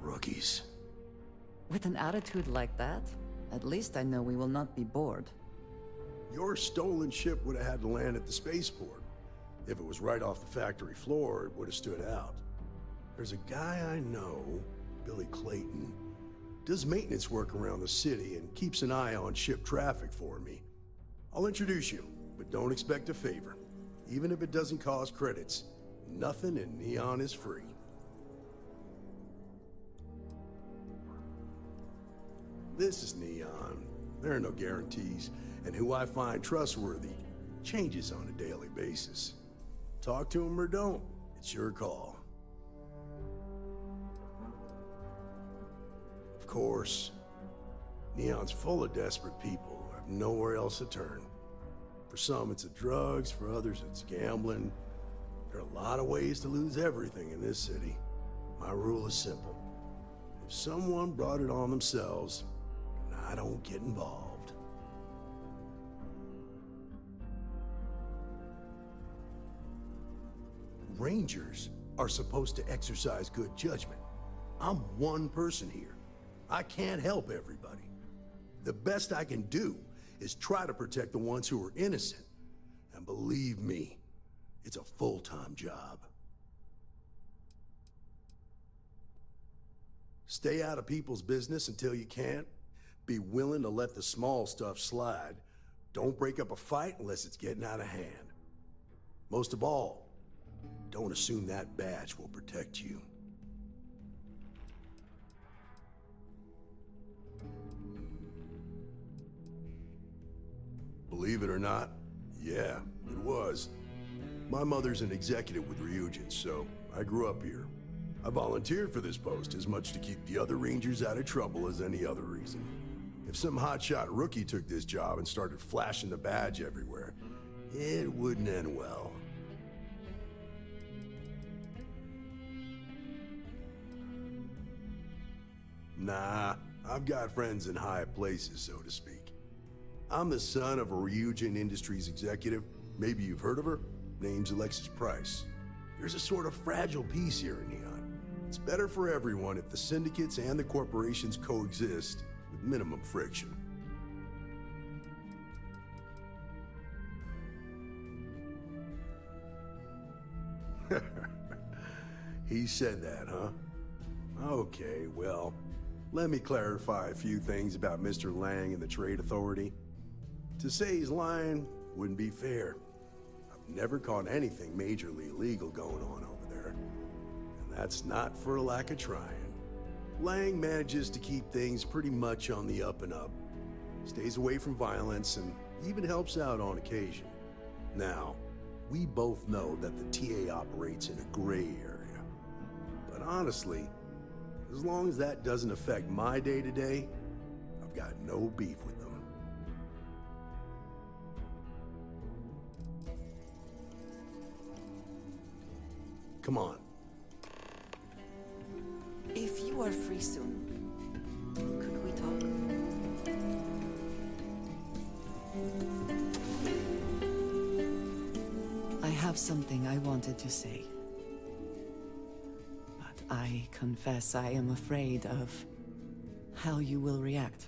Rookies. With an attitude like that, at least I know we will not be bored. Your stolen ship would have had to land at the spaceport. If it was right off the factory floor, it would have stood out. There's a guy I know, Billy Clayton, does maintenance work around the city and keeps an eye on ship traffic for me. I'll introduce you, but don't expect a favor. Even if it doesn't cost credits, nothing in Neon is free. This is Neon. There are no guarantees, and who I find trustworthy changes on a daily basis. Talk to him or don't, it's your call. Of course, Neon's full of desperate people who have nowhere else to turn. For some, it's the drugs, for others, it's gambling. There are a lot of ways to lose everything in this city. My rule is simple. If someone brought it on themselves, I don't get involved. Rangers are supposed to exercise good judgment. I'm one person here. I can't help everybody. The best I can do is try to protect the ones who are innocent. And believe me, it's a full-time job. Stay out of people's business until you can't. Be willing to let the small stuff slide. Don't break up a fight unless it's getting out of hand. Most of all, don't assume that badge will protect you. Believe it or not, yeah, it was. My mother's an executive with Ryujin, so I grew up here. I volunteered for this post as much to keep the other Rangers out of trouble as any other reason. If some hotshot rookie took this job and started flashing the badge everywhere, it wouldn't end well. Nah, I've got friends in high places, so to speak. I'm the son of a Ryujin Industries executive. Maybe you've heard of her? Name's Alexis Price. There's a sort of fragile peace here in Neon. It's better for everyone if the syndicates and the corporations coexist with minimum friction. He said that, huh? Okay, well, let me clarify a few things about Mr. Lang and the Trade Authority. To say he's lying wouldn't be fair. I've never caught anything majorly illegal going on over there. And that's not for a lack of trying. Lang manages to keep things pretty much on the up and up. Stays away from violence and even helps out on occasion. Now, we both know that the TA operates in a gray area. But honestly, as long as that doesn't affect my day-to-day, I've got no beef with them. Come on. If you are free soon, could we talk? I have something I wanted to say. But I confess I am afraid of how you will react.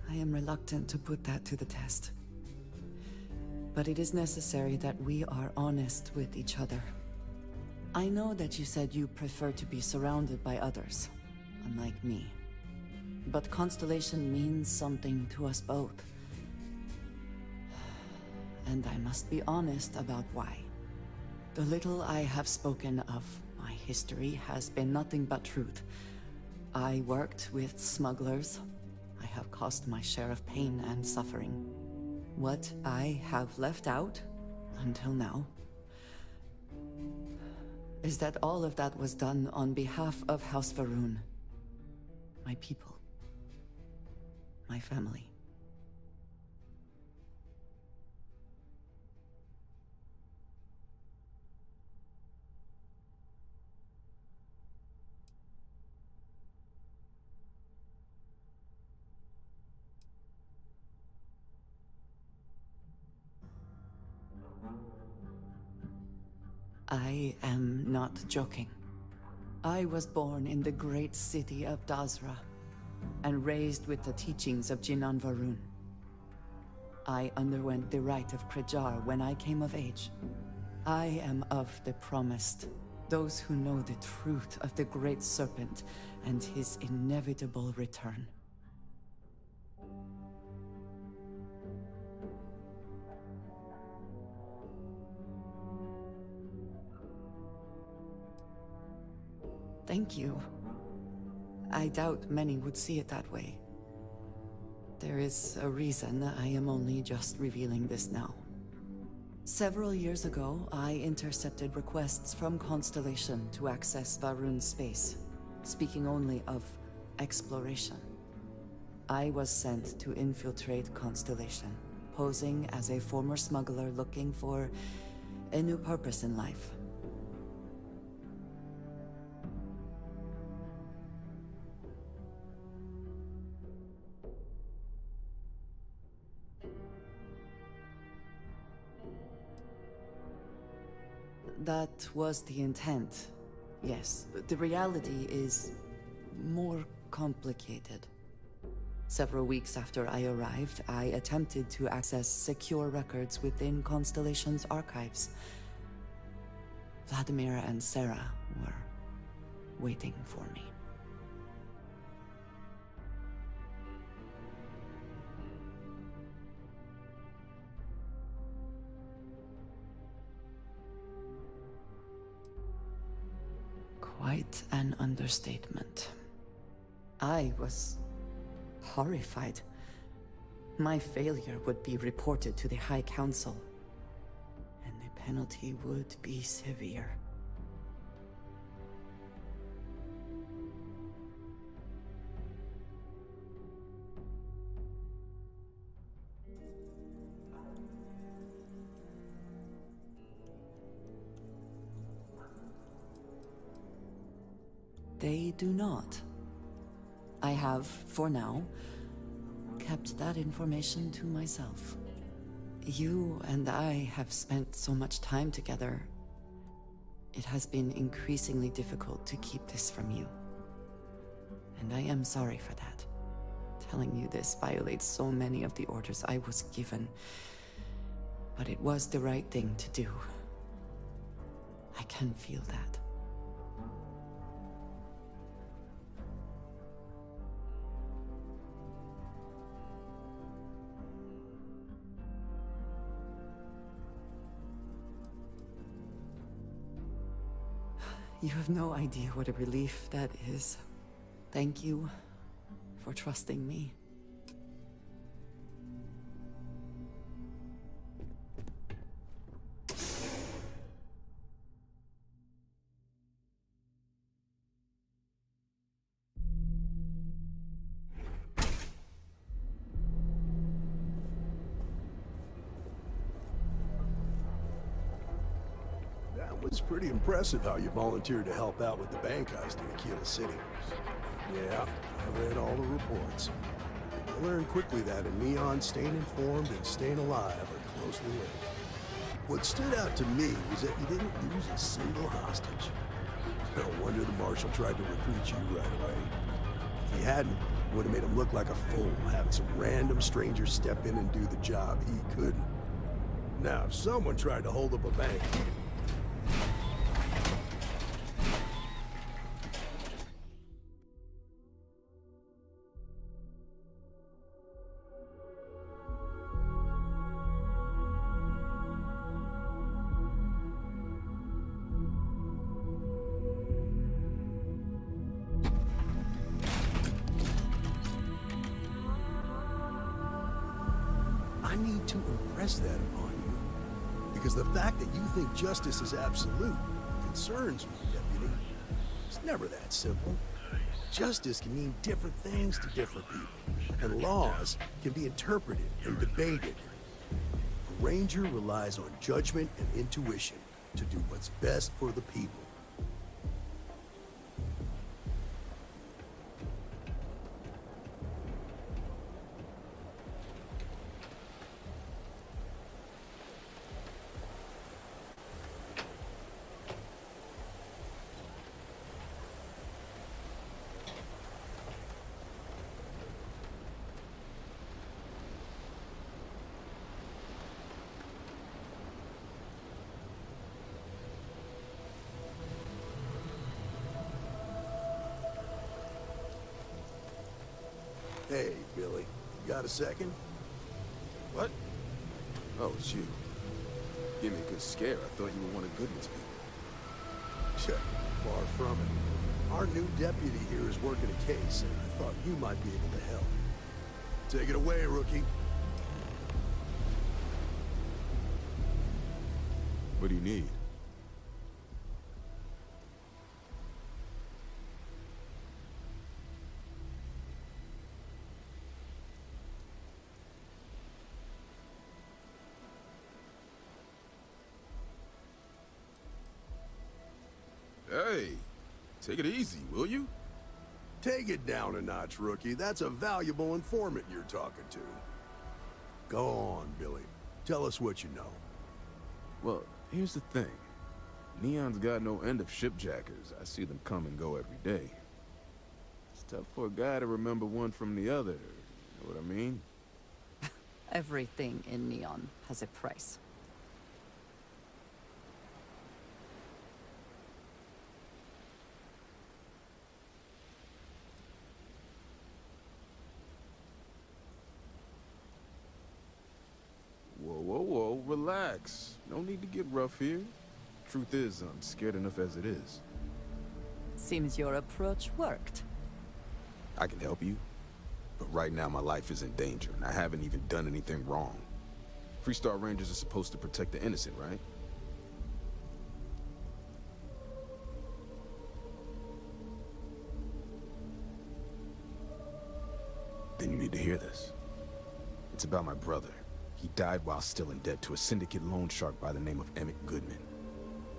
I am reluctant to put that to the test. But it is necessary that we are honest with each other. I know that you said you prefer to be surrounded by others, unlike me. But Constellation means something to us both. And I must be honest about why. The little I have spoken of my history has been nothing but truth. I worked with smugglers. I have caused my share of pain and suffering. What I have left out, until now, is that all of that was done on behalf of House Va'ruun. My people. My family. I am not joking. I was born in the great city of Dazra, and raised with the teachings of Jinan Va'ruun. I underwent the rite of Krejar when I came of age. I am of the promised, those who know the truth of the Great Serpent and his inevitable return. Thank you. I doubt many would see it that way. There is a reason I am only just revealing this now. Several years ago, I intercepted requests from Constellation to access Va'ruun's space, speaking only of exploration. I was sent to infiltrate Constellation, posing as a former smuggler looking for a new purpose in life. That was the intent, yes. But the reality is more complicated. Several weeks after I arrived, I attempted to access secure records within Constellation's archives. Vladimir and Sarah were waiting for me. Quite an understatement. I was horrified. My failure would be reported to the High Council, and the penalty would be severe. They do not. I have, for now, kept that information to myself. You and I have spent so much time together. It has been increasingly difficult to keep this from you. And I am sorry for that. Telling you this violates so many of the orders I was given. But it was the right thing to do. I can feel that. You have no idea what a relief that is. Thank you for trusting me. That was pretty impressive how you volunteered to help out with the bank heist in Aquila City. Yeah, I read all the reports. I learned quickly that in Neon, staying informed and staying alive are closely linked. What stood out to me was that you didn't lose a single hostage. No wonder the Marshal tried to recruit you right away. If he hadn't, it would have made him look like a fool, having some random stranger step in and do the job he couldn't. Now, if someone tried to hold up a bank, I need to impress that upon you. Because the fact that you think justice is absolute concerns me, Deputy. It's never that simple. Justice can mean different things to different people, and laws can be interpreted and debated. A ranger relies on judgment and intuition to do what's best for the people. Hey, Billy. Got a second? What? Oh, it's you. Gave me a good scare. I thought you were one of Goodman's people. Far from it. Our new deputy here is working a case, and I thought you might be able to help. Take it away, rookie. What do you need? Hey, take it easy, will you? Take it down a notch, rookie. That's a valuable informant you're talking to. Go on, Billy. Tell us what you know. Well, here's the thing. Neon's got no end of shipjackers. I see them come and go every day. It's tough for a guy to remember one from the other. You know what I mean? Everything in Neon has a price. Whoa, relax. No need to get rough here. Truth is, I'm scared enough as it is. Seems your approach worked. I can help you, but right now my life is in danger, and I haven't even done anything wrong. Freestar Rangers are supposed to protect the innocent, right? Then you need to hear this. It's about my brother. He died while still in debt to a syndicate loan shark by the name of Emmett Goodman.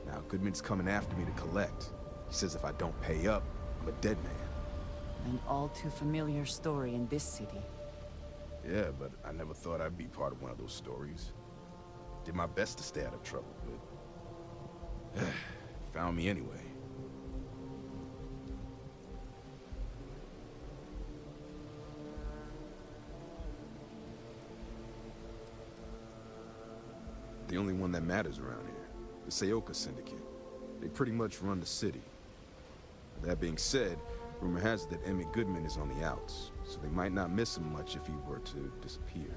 Now, Goodman's coming after me to collect. He says if I don't pay up, I'm a dead man. An all too familiar story in this city. Yeah, but I never thought I'd be part of one of those stories. Did my best to stay out of trouble, but... found me anyway. The only one that matters around here. The Seoka Syndicate. They pretty much run the city. That being said, rumor has it that Emmett Goodman is on the outs, so they might not miss him much if he were to disappear.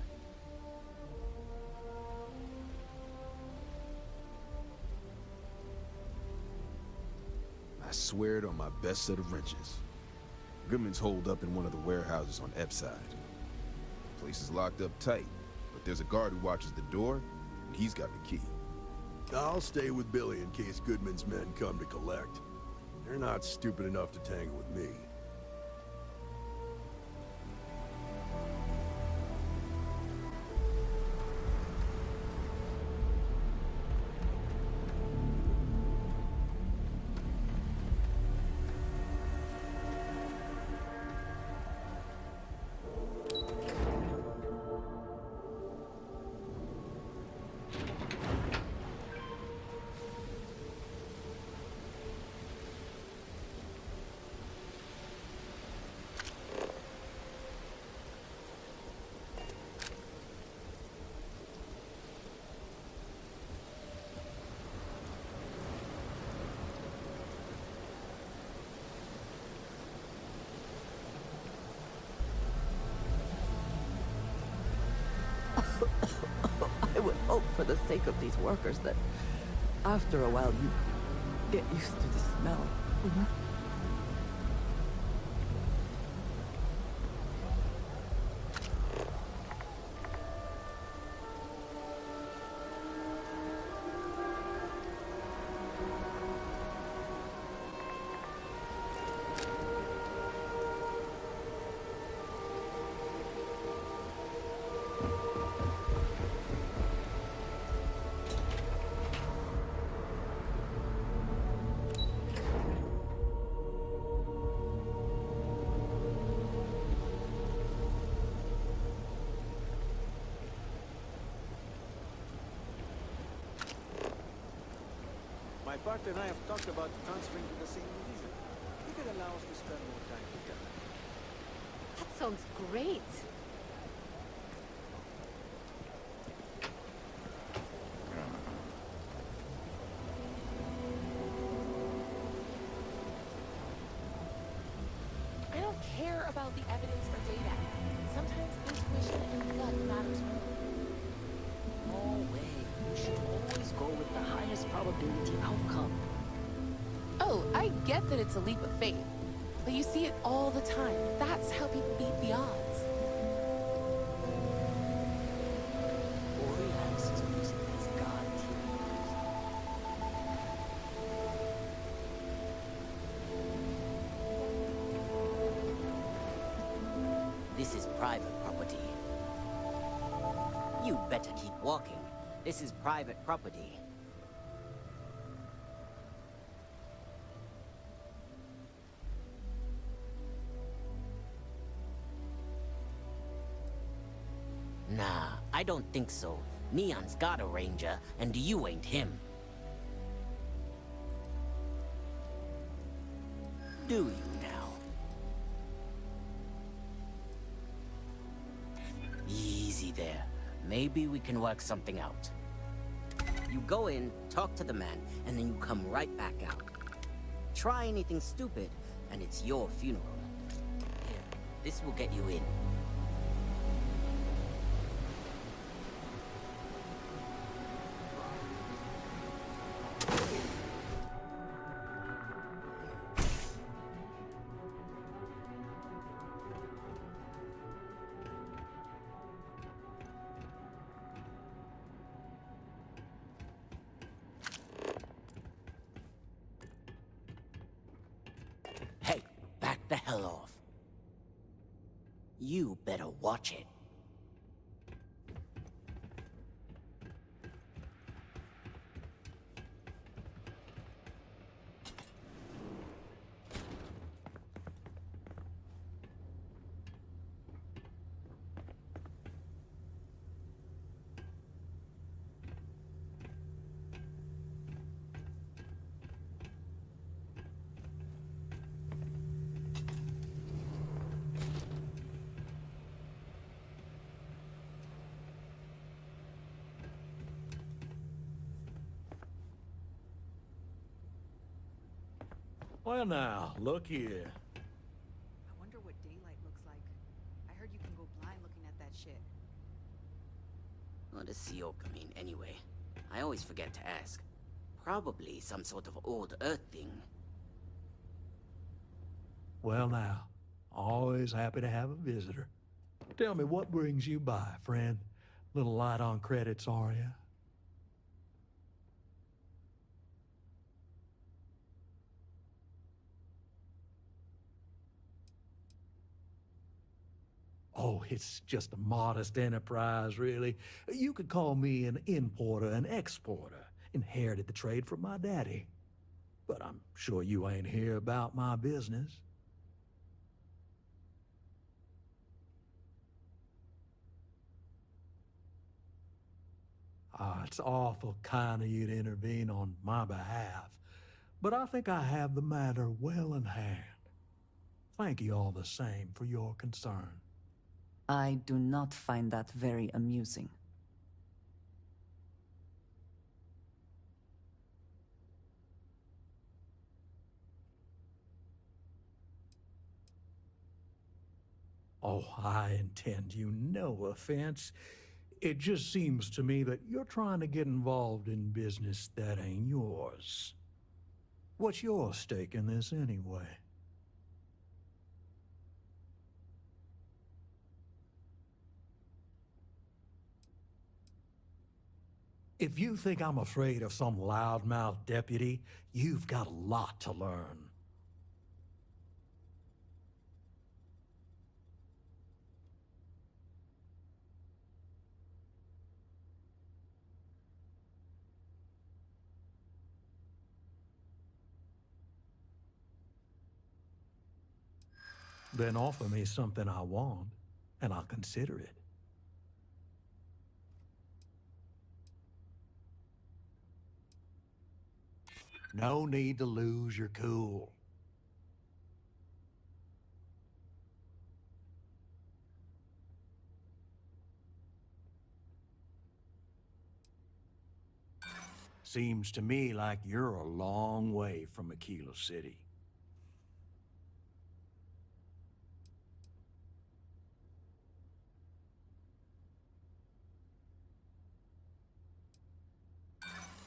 I swear it on my best set of wrenches. Goodman's holed up in one of the warehouses on Epside. The place is locked up tight, but there's a guard who watches the door, and he's got the key. I'll stay with Billy in case Goodman's men come to collect. They're not stupid enough to tangle with me. I would hope for the sake of these workers that after a while you get used to the smell. My partner and I have talked about transferring to the same division. It could allow us to spend more time together. That sounds great. I don't care about the evidence or data. Sometimes intuition and gut matters more. No way. You should always go with the highest probability outcome. Oh, I get that it's a leap of faith, but you see it all the time. That's how people beat the odds. Borealis is using these god tears. This is private property. You better keep walking. This is private property. Nah, I don't think so. Neon's got a ranger, and you ain't him. Do you now? Easy there. Maybe we can work something out. You go in, talk to the man, and then you come right back out. Try anything stupid, and it's your funeral. Here, this will get you in. Hey, back the hell off. You better watch it. Well now, look here. I wonder what daylight looks like. I heard you can go blind looking at that shit. What does Sioka mean anyway? I always forget to ask. Probably some sort of old Earth thing. Well now, always happy to have a visitor. Tell me, what brings you by, friend? Little light on credits, are you? Oh, it's just a modest enterprise, really. You could call me an importer and exporter. Inherited the trade from my daddy. But I'm sure you ain't here about my business. Ah, it's awful kind of you to intervene on my behalf, but I think I have the matter well in hand. Thank you all the same for your concern. I do not find that very amusing. Oh, I intend you no offense. It just seems to me that you're trying to get involved in business that ain't yours. What's your stake in this anyway? If you think I'm afraid of some loudmouth deputy, you've got a lot to learn. Then offer me something I want, and I'll consider it. No need to lose your cool. Seems to me like you're a long way from Aquila City.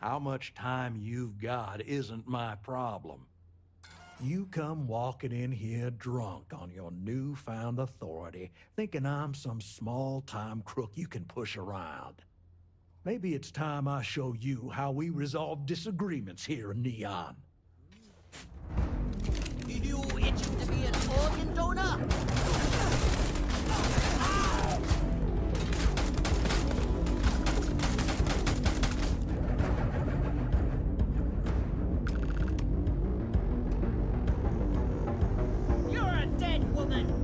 How much time you've got isn't my problem. You come walking in here drunk on your newfound authority, thinking I'm some small-time crook you can push around. Maybe it's time I show you how we resolve disagreements here in Neon. You itching to be an organ donor? You're a dead woman!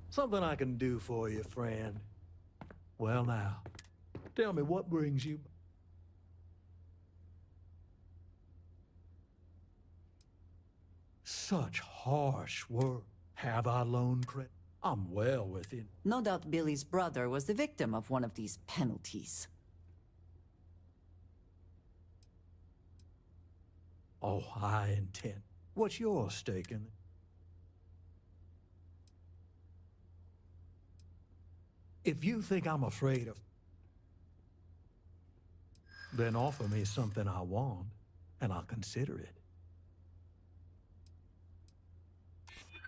Something I can do for you, friend. Well now, tell me what brings you... Such harsh work. Have I loaned credit? I'm well within... No doubt Billy's brother was the victim of one of these penalties. Oh, I intend. What's your stake in it? If you think I'm afraid of... Then offer me something I want, and I'll consider it.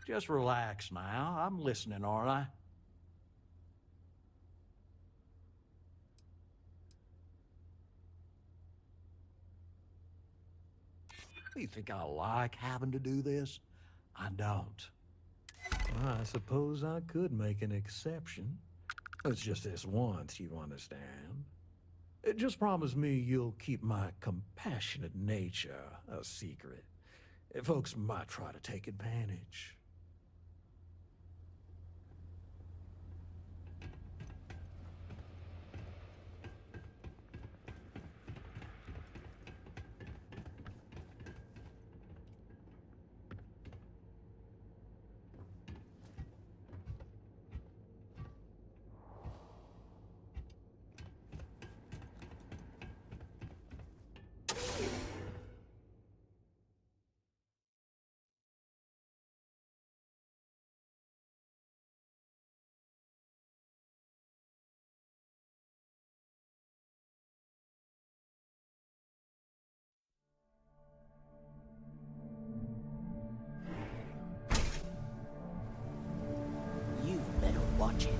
Just relax now. I'm listening, aren't I? You think I like having to do this? I don't. I suppose I could make an exception. It's just this once, you understand. Just promise me you'll keep my compassionate nature a secret. Folks might try to take advantage. You better watch it.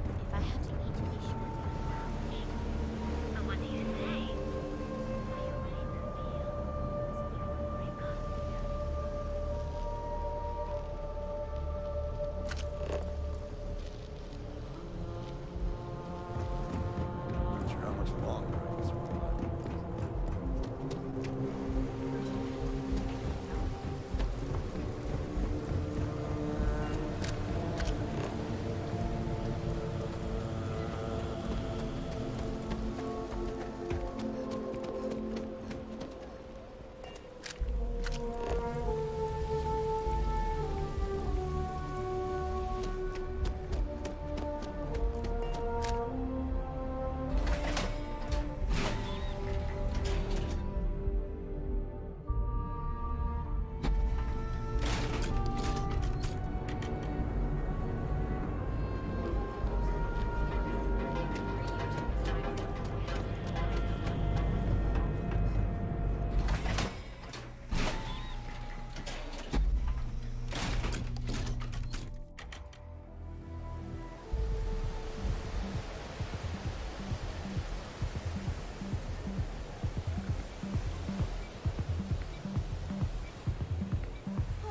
If I have to eat to be sure but what do you say? Are you ready to feel this break Not sure how much longer I can survive.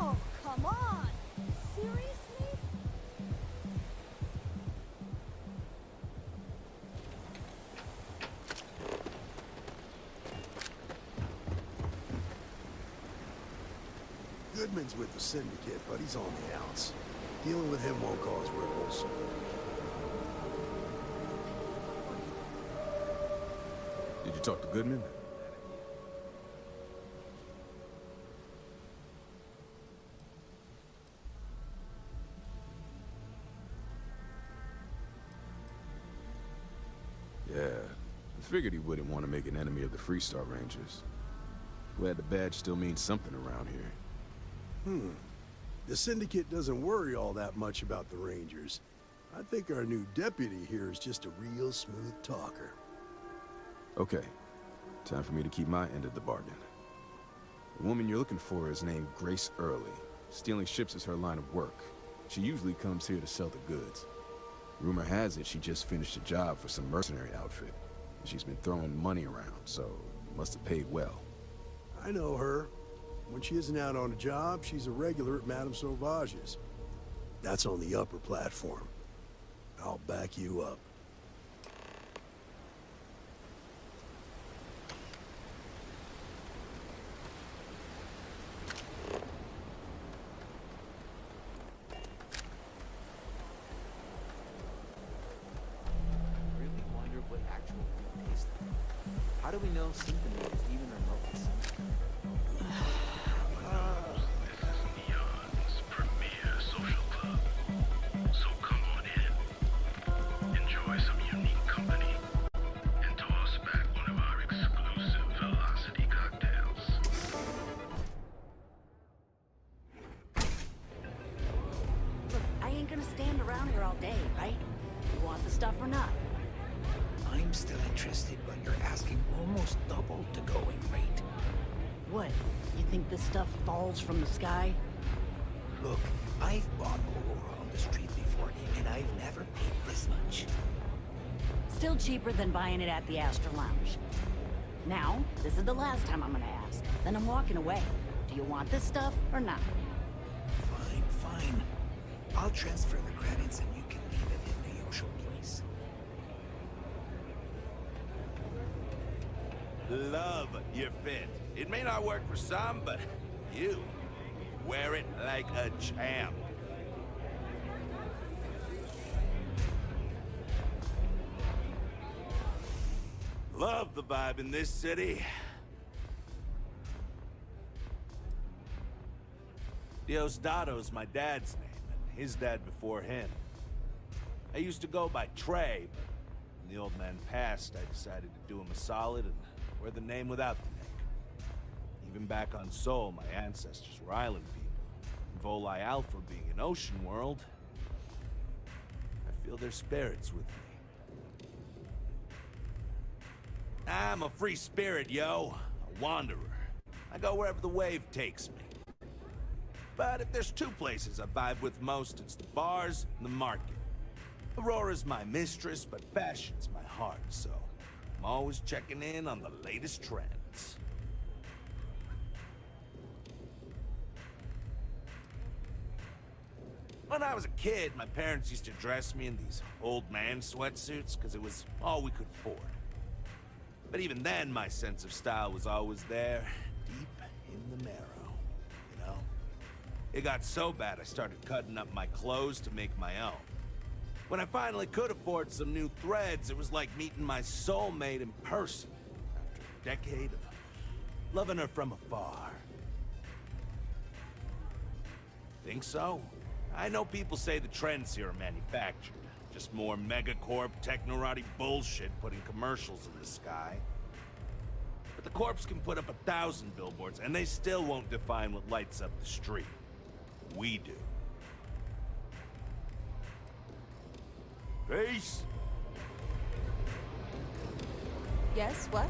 Oh, come on! Seriously? Goodman's with the Syndicate, but he's on the outs. Dealing with him won't cause ripples. Did you talk to Goodman? Yeah, I figured he wouldn't want to make an enemy of the Freestar Rangers. Glad the badge still means something around here. The Syndicate doesn't worry all that much about the Rangers. I think our new deputy here is just a real smooth talker. Okay, time for me to keep my end of the bargain. The woman you're looking for is named Grace Early. Stealing ships is her line of work. She usually comes here to sell the goods. Rumor has it she just finished a job for some mercenary outfit. She's been throwing money around, so must have paid well. I know her. When she isn't out on a job, she's a regular at Madame Sauvage's. That's on the upper platform. I'll back you up. Really wonder what actual food tastes like. How do we know Symphony is even remotely similar? Look, I ain't gonna stand around here all day, right? You want the stuff or not? I'm still interested, but you're asking almost double the going rate. What? You think this stuff falls from the sky? Look, I've bought Aurora on the street before, and I've never paid this much. Still cheaper than buying it at the Astor Lounge. Now, this is the last time I'm gonna ask. Then I'm walking away. Do you want this stuff or not? Fine, fine. I'll transfer the credits and you can leave it in the usual place. Love your fit. It may not work for some, but you wear it like a champ. Love the vibe in this city. Diosdado's my dad's name, and his dad before him. I used to go by Trey, but when the old man passed, I decided to do him a solid and wear the name without the neck. Even back on Sol, my ancestors were island people. And Volii Alpha being an ocean world, I feel their spirits with me. I'm a free spirit, yo. A wanderer. I go wherever the wave takes me. But if there's two places I vibe with most, it's the bars and the market. Aurora's my mistress, but fashion's my heart, so I'm always checking in on the latest trends. When I was a kid, my parents used to dress me in these old man sweatsuits because it was all we could afford. But even then, my sense of style was always there, deep in the marrow, you know? It got so bad I started cutting up my clothes to make my own. When I finally could afford some new threads, it was like meeting my soulmate in person after a decade of loving her from afar. Think so? I know people say the trends here are manufactured. Just more megacorp, technorati bullshit putting commercials in the sky. But the corps can put up 1,000 billboards, and they still won't define what lights up the street. We do. Peace. Yes, what?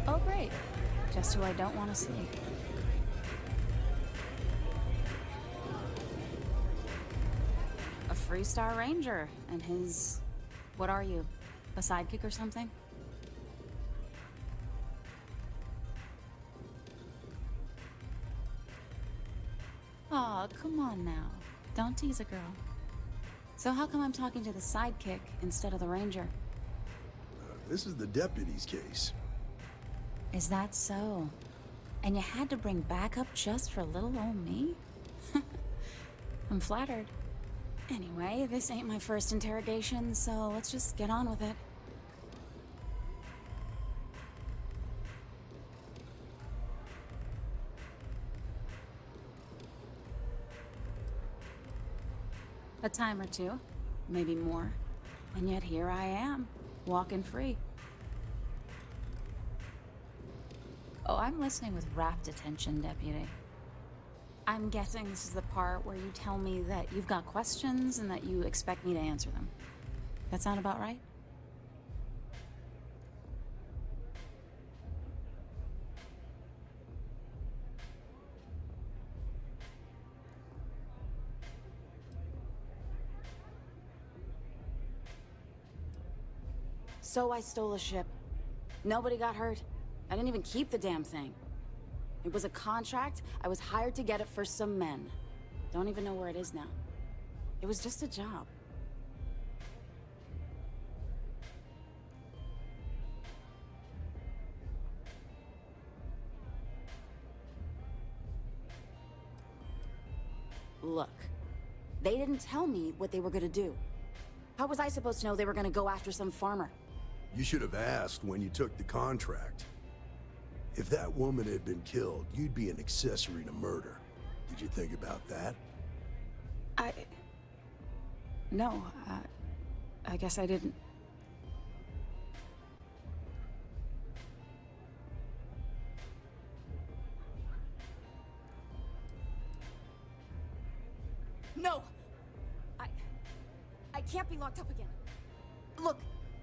Oh, great. Just who I don't want to see. A Freestar Ranger, and his... What are you? A sidekick or something? Aw, come on now. Don't tease a girl. So how come I'm talking to the sidekick instead of the ranger? This is the deputy's case. Is that so? And you had to bring backup just for little old me? I'm flattered. Anyway, this ain't my first interrogation, so let's just get on with it. A time or two, maybe more. And yet here I am, walking free. Oh, I'm listening with rapt attention, Deputy. I'm guessing this is the part where you tell me that you've got questions and that you expect me to answer them. That sound about right? So I stole a ship. Nobody got hurt. I didn't even keep the damn thing. It was a contract. I was hired to get it for some men. Don't even know where it is now. It was just a job. Look, they didn't tell me what they were gonna do. How was I supposed to know they were gonna go after some farmer? You should have asked when you took the contract. If that woman had been killed, you'd be an accessory to murder. Did you think about that? No, I guess I didn't.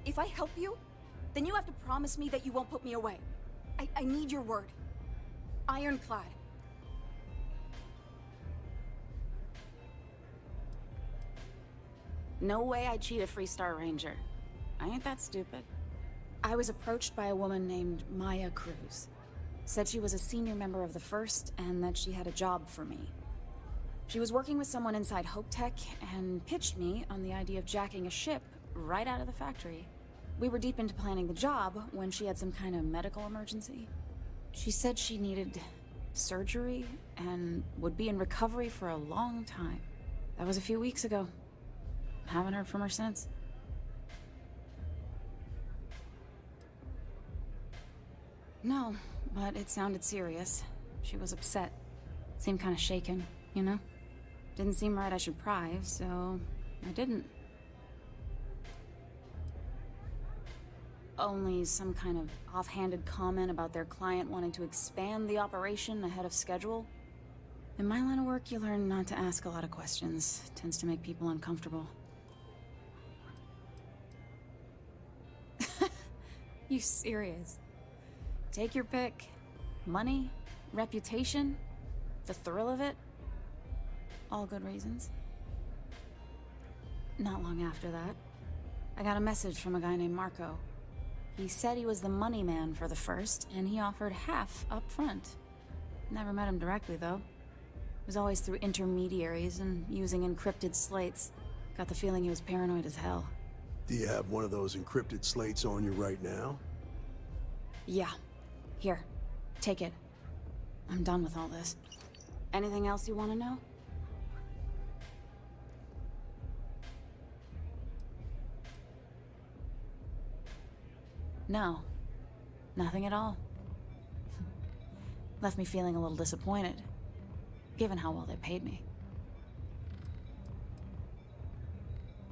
If I help you, then you have to promise me that you won't put me away. I need your word. Ironclad. No way I'd cheat a Freestar Ranger. I ain't that stupid. I was approached by a woman named Maya Cruz. Said she was a senior member of the First and that she had a job for me. She was working with someone inside Hope Tech and pitched me on the idea of jacking a ship right out of the factory. We were deep into planning the job when she had some kind of medical emergency. She said she needed surgery and would be in recovery for a long time. That was a few weeks ago. Haven't heard from her since. No, but it sounded serious. She was upset. Seemed kind of shaken, you know? Didn't seem right I should pry, so I didn't. Only some kind of offhanded comment about their client wanting to expand the operation ahead of schedule. In my line of work, you learn not to ask a lot of questions. It tends to make people uncomfortable. You serious? Take your pick. Money, reputation, the thrill of it. All good reasons. Not long after that, I got a message from a guy named Marco. He said he was the money man for the First, and he offered half up front. Never met him directly, though. It was always through intermediaries and using encrypted slates. Got the feeling he was paranoid as hell. Do you have one of those encrypted slates on you right now? Yeah. Here. Take it. I'm done with all this. Anything else you want to know? No. Nothing at all. Left me feeling a little disappointed, given how well they paid me.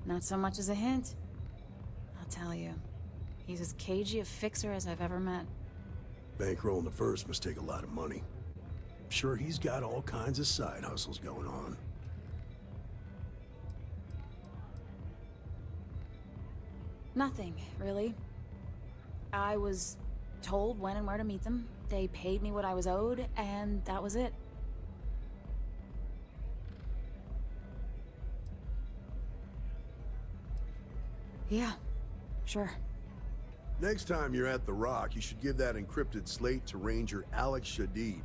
Not so much as a hint. I'll tell you. He's as cagey a fixer as I've ever met. Bankrolling the First must take a lot of money. I'm sure he's got all kinds of side hustles going on. Nothing, really. I was told when and where to meet them. They paid me what I was owed, and that was it. Yeah, sure. Next time you're at the Rock, you should give that encrypted slate to Ranger Alex Shadid.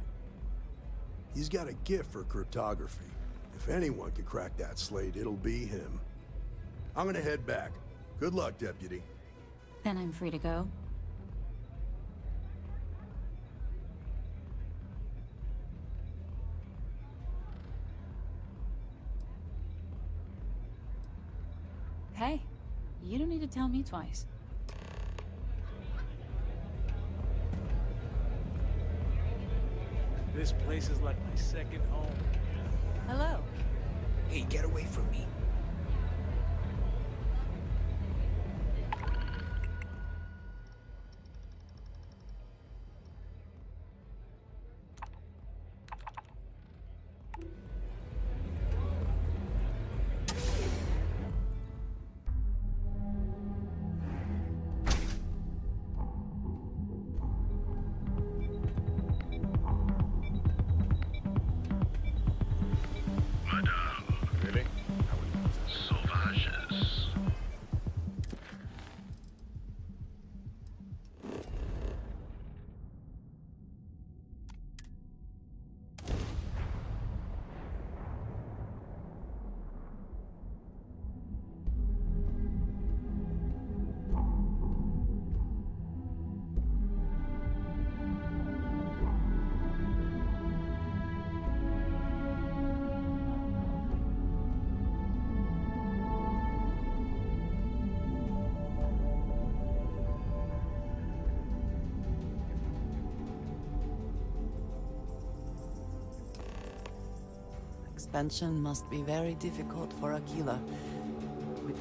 He's got a gift for cryptography. If anyone can crack that slate, it'll be him. I'm gonna head back. Good luck, Deputy. Then I'm free to go. Hey, you don't need to tell me twice. This place is like my second home. Hello. Hey, get away from me. Expansion must be very difficult for Aquila.